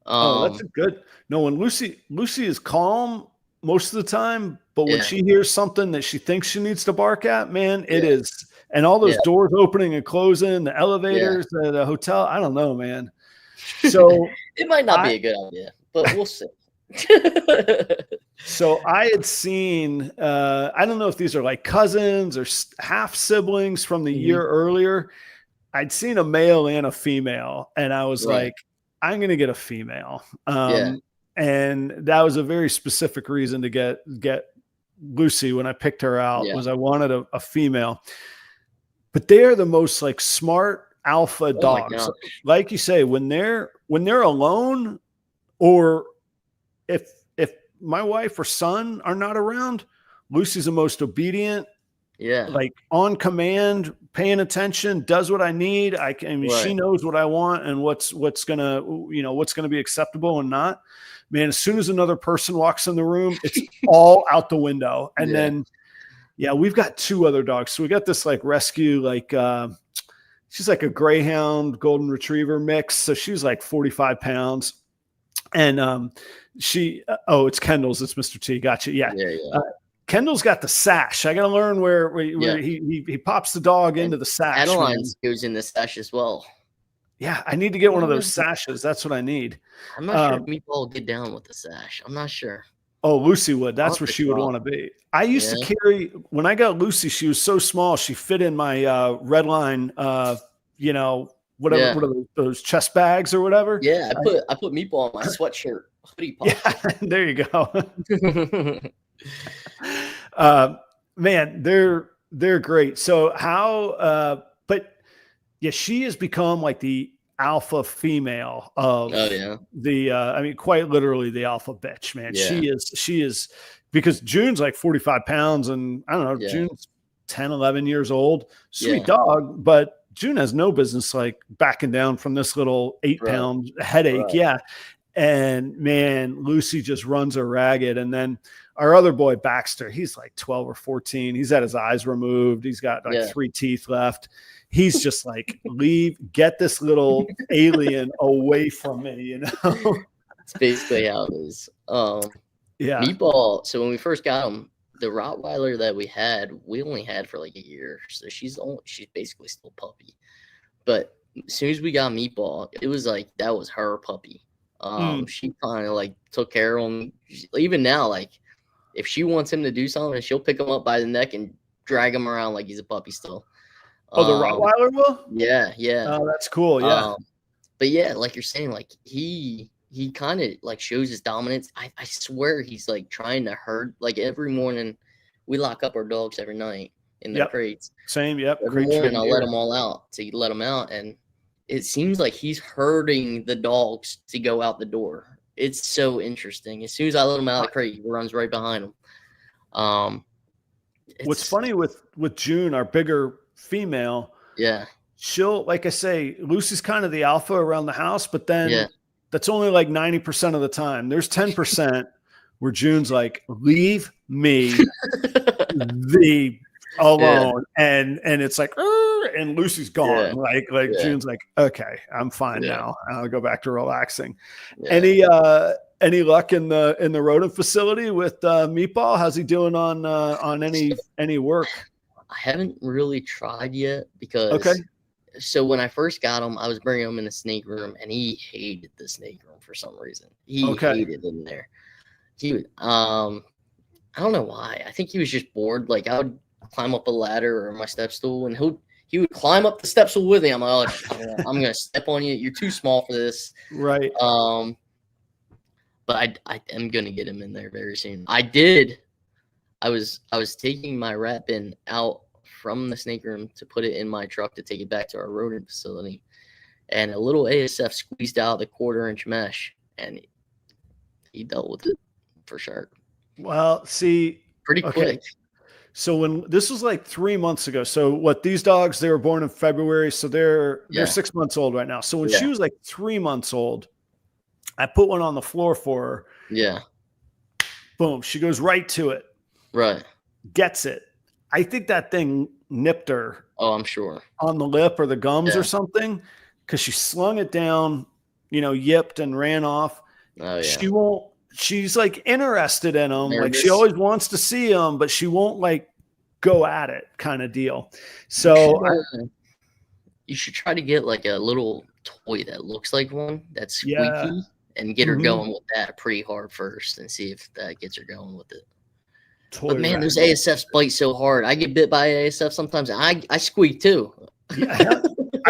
That's good. No, when Lucy is calm most of the time, but when she hears something that she thinks she needs to bark at, man, it is. And all those doors opening and closing, the elevators, the hotel. I don't know, man. So it might not be a good idea, but we'll see. So I had seen, I don't know if these are like cousins or half siblings from the year earlier. I'd seen a male and a female, and I was Right. like, I'm going to get a female. Yeah. And that was a very specific reason to get Lucy when I picked her out, Yeah. was I wanted a female. But they are the most like smart alpha Oh my dogs. gosh. Like you say, when they're alone, or if my wife or son are not around, Lucy's the most obedient, Yeah. like on command, paying attention, does what I need. I mean, she Right. knows what I want and what's gonna, what's gonna be acceptable and not. Man, as soon as another person walks in the room, it's all out the window. And then, we've got 2 other dogs. So we got this like rescue, like she's like a Greyhound Golden Retriever mix. So she's like 45 pounds. And it's Kendall's. It's Mr. T. Gotcha. Yeah. Kendall's got the sash. I got to learn where he pops the dog into the sash. Adeline's goes in the sash as well. Yeah, I need to get one of those sashes. That's what I need. I'm not sure if Meatball will get down with the sash. I'm not sure. Oh, Lucy would. That's where she would want to be. I used to carry, when I got Lucy, she was so small, she fit in my REDLINE, whatever, what are those chest bags or whatever. Yeah, I put Meatball on my sweatshirt hoodie pocket. Yeah, there you go. Man, they're great. So how, but yeah, she has become like the alpha female of the, I mean, quite literally the alpha bitch, man. Yeah. She is, because June's like 45 pounds and I don't know, June's 10, 11 years old, sweet dog, but June has no business like backing down from this little 8-pound headache. Right. Yeah. And man, Lucy just runs her ragged. And then our other boy, Baxter, he's like 12 or 14. He's had his eyes removed. He's got like 3 teeth left. He's just like, get this little alien away from me, you know? That's basically how it is. Meatball. So when we first got him, the Rottweiler that we only had for like a year. So she's basically still puppy. But as soon as we got Meatball, it was like, that was her puppy. She kind of like took care of him. Even now, like if she wants him to do something, she'll pick him up by the neck and drag him around like he's a puppy still. Oh, the Rottweiler will? Yeah. Oh, that's cool. Yeah. But yeah, like you're saying, like he kind of like shows his dominance. I swear he's like trying to herd. Like every morning, we lock up our dogs every night in their crates. Same. Yep. Every morning I'll let them all out to let them out, and it seems like he's herding the dogs to go out the door. It's so interesting. As soon as I let him out of the crate, he runs right behind him. What's funny with June, our bigger female, she'll, like I say, Lucy's kind of the alpha around the house, but then that's only like 90% of the time. There's 10% where June's like, leave me alone, and it's like, and Lucy's gone. Like June's like, okay, I'm fine now. I'll go back to relaxing. Any luck in the rodent facility with Meatball? How's he doing on any work? I haven't really tried yet because so when I first got him, I was bringing him in the snake room, and he hated the snake room for some reason. He hated in there. He would, I don't know why. I think he was just bored. Like I would climb up a ladder or my step stool, and he would climb up the step stool with me. I'm like, oh, I'm gonna step on you. You're too small for this. Right. But I am gonna get him in there very soon. I was taking my rat bin out from the snake room to put it in my truck to take it back to our rodent facility, and a little ASF squeezed out the 1/4-inch mesh, and he dealt with it for sure. Well, see, pretty quick. So when this was like 3 months ago, so what, these dogs, they were born in February, so they're 6 months old right now. So when she was like 3 months old, I put one on the floor for her. Yeah. Boom. She goes right to it. Right. Gets it. I think that thing nipped her. Oh, I'm sure. On the lip or the gums or something, because she slung it down, yipped and ran off. Oh, yeah. She's like interested in them. Like she always wants to see them, but she won't like go at it kind of deal. So you should try to get like a little toy that looks like one that's squeaky and get her going with that pretty hard first and see if that gets her going with it. But man, those ASFs bite so hard. I get bit by ASF sometimes. I squeak too. I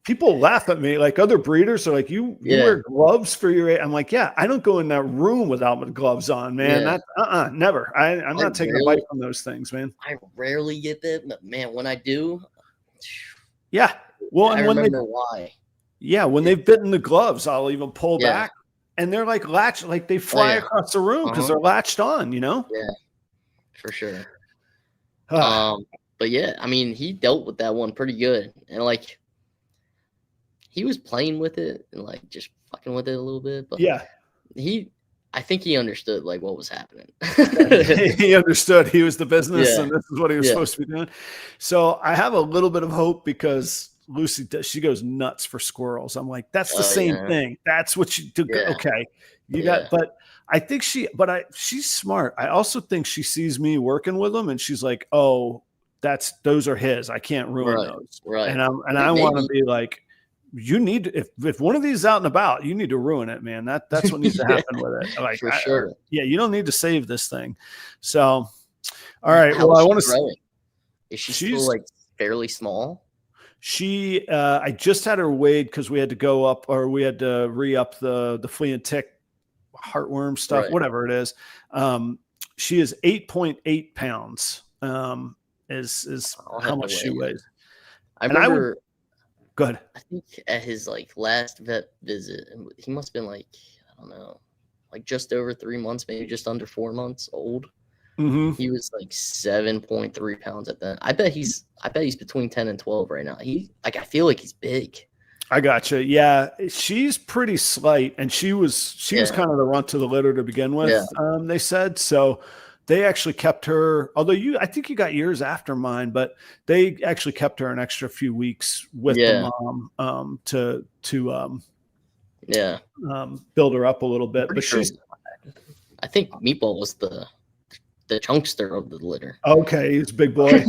people laugh at me, like other breeders are like, you wear gloves for your, I'm like, yeah, I don't go in that room without my gloves on, man. Yeah. That never. I'm not taking a bite from those things, man. I rarely get that, but man, when I do, yeah. Well, I and when remember why. Yeah, when they've bitten the gloves, I'll even pull back, and they're like latched, like they fly across the room because they're latched on, you know? Yeah, for sure. But yeah, I mean, he dealt with that one pretty good, and like he was playing with it and like just fucking with it a little bit, but I think he understood like what was happening. He understood he was the business and this is what he was supposed to be doing. So I have a little bit of hope because Lucy, she goes nuts for squirrels. I'm like, that's the same thing. That's what you do. Okay. You got, but I think she's smart. I also think she sees me working with them and she's like, oh, those are his. I can't ruin those. Right. And I want to be like, you need if one of these is out and about, you need to ruin it, man. That's what needs to happen with it. Like for sure. You don't need to save this thing. So, all right. Well, I want to. Is she still like fairly small? She, I just had her weighed because we had to go up, or we had to re-up the flea and tick, heartworm stuff, whatever it is. She is 8.8 pounds. Is how much she weighs. I remember. Go ahead. I think at his like last vet visit, he must have been like, I don't know, like just over 3 months, maybe just under 4 months old. Mm-hmm. He was like 7.3 pounds at that. I bet he's between 10 and 12 right now. I feel like he's big. I gotcha. Yeah, she's pretty slight, and she was kind of the runt of the litter to begin with. Yeah. They said so. They actually kept her, although I think you got yours after mine, but they actually kept her an extra few weeks with the mom to build her up a little bit. But I think Meatball was the chunkster of the litter. Okay, he's a big boy.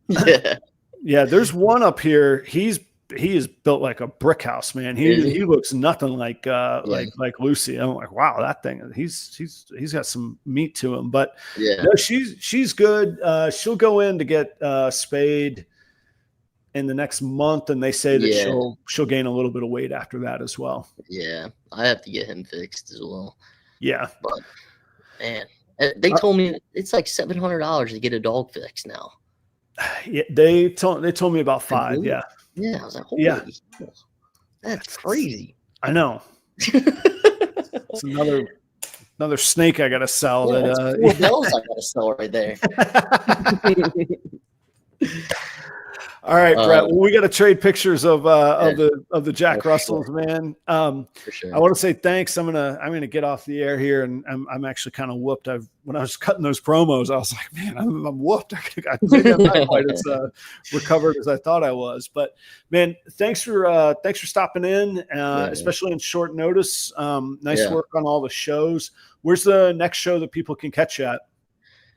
Yeah. There's one up here. He is built like a brick house, man. He looks nothing like Lucy. I'm like, wow, that thing. He's got some meat to him. But no, she's good. She'll go in to get spayed in the next month, and they say that she'll gain a little bit of weight after that as well. Yeah, I have to get him fixed as well. Yeah, but man, they told me it's like $700 to get a dog fixed now. Yeah, they told me about $5. Yeah. Yeah, I was like, holy that's crazy. I know. It's another snake I got to sell. Yeah, that 4 bells I got to sell right there. All right, Brett. Well, we got to trade pictures of the Jack Russells, man. For sure. I want to say thanks. I'm gonna get off the air here, and I'm actually kind of whooped. When I was cutting those promos, I was like, man, I'm whooped. Maybe I'm not quite as recovered as I thought I was. But man, thanks for stopping in, especially in short notice. Nice work on all the shows. Where's the next show that people can catch you at?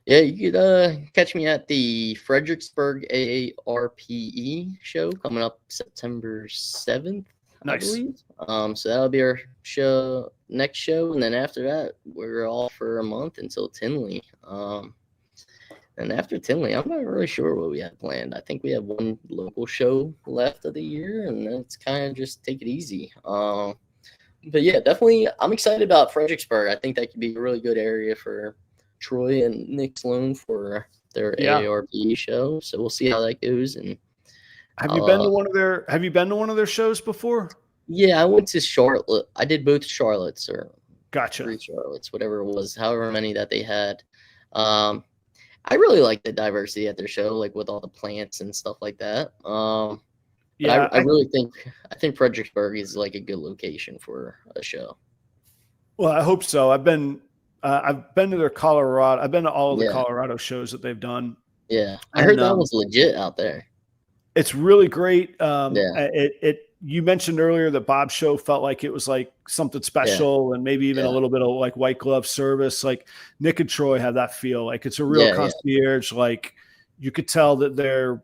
Yeah, you could catch me at the Fredericksburg AARPE show coming up September 7th. Nice. I believe. So that'll be our next show, and then after that, we're off for a month until Tinley. And after Tinley, I'm not really sure what we have planned. I think we have one local show left of the year, and that's kind of just take it easy. But yeah, definitely, I'm excited about Fredericksburg. I think that could be a really good area for Troy and Nick Sloan for their AARP show. So we'll see how that goes. And have you been to one of their shows before? Yeah, I went to Charlotte. I did both Charlottes or gotcha 3 Charlottes, whatever it was, however many that they had. I really like the diversity at their show, like with all the plants and stuff like that. I think Fredericksburg is like a good location for a show. Well, I hope so. I've been to their Colorado. I've been to all of the Colorado shows that they've done. Yeah, I heard that was legit out there. It's really great. You mentioned earlier that Bob's show felt like it was like something special and maybe even a little bit of like white glove service. Like Nick and Troy have that feel. Like it's a real concierge. Like you could tell that they're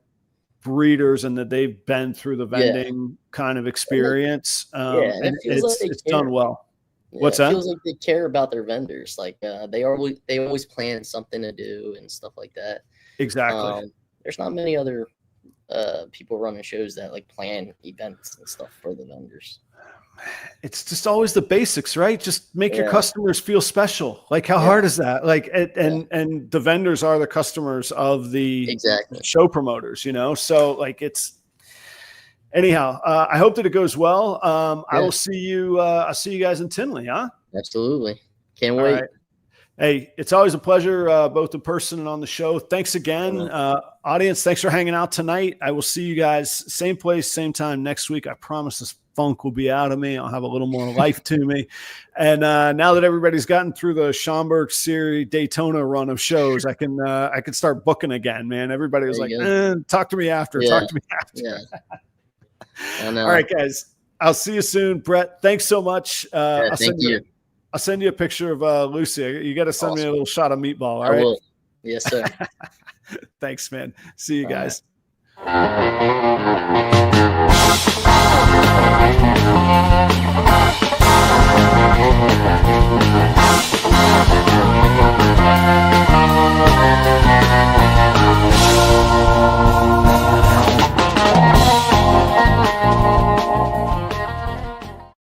breeders and that they've been through the vending kind of experience. And it's done well. What's that? It feels like they care about their vendors. Like they always plan something to do and stuff like that. Exactly. There's not many other people running shows that like plan events and stuff for the vendors. It's just always the basics, right? Just make your customers feel special. Like, how hard is that? Like, and the vendors are the customers of the show promoters, you know? So like, it's anyhow, I hope that it goes well. I will see you. I'll see you guys in Tinley. Huh? Absolutely. Can't wait. Right. Hey, it's always a pleasure, both in person and on the show. Thanks again, audience. Thanks for hanging out tonight. I will see you guys same place, same time next week. I promise this funk will be out of me. I'll have a little more life to me. And now that everybody's gotten through the Schaumburg Series Daytona run of shows, I can start booking again, man. Everybody was like, talk to me after. Talk to me after. I know. All right, guys. I'll see you soon. Brett, thanks so much. Thank you. I'll send you a picture of Lucy. You got to send me a little shot of meatball. All right. I will. Yes, sir. Thanks, man. See you guys. Right.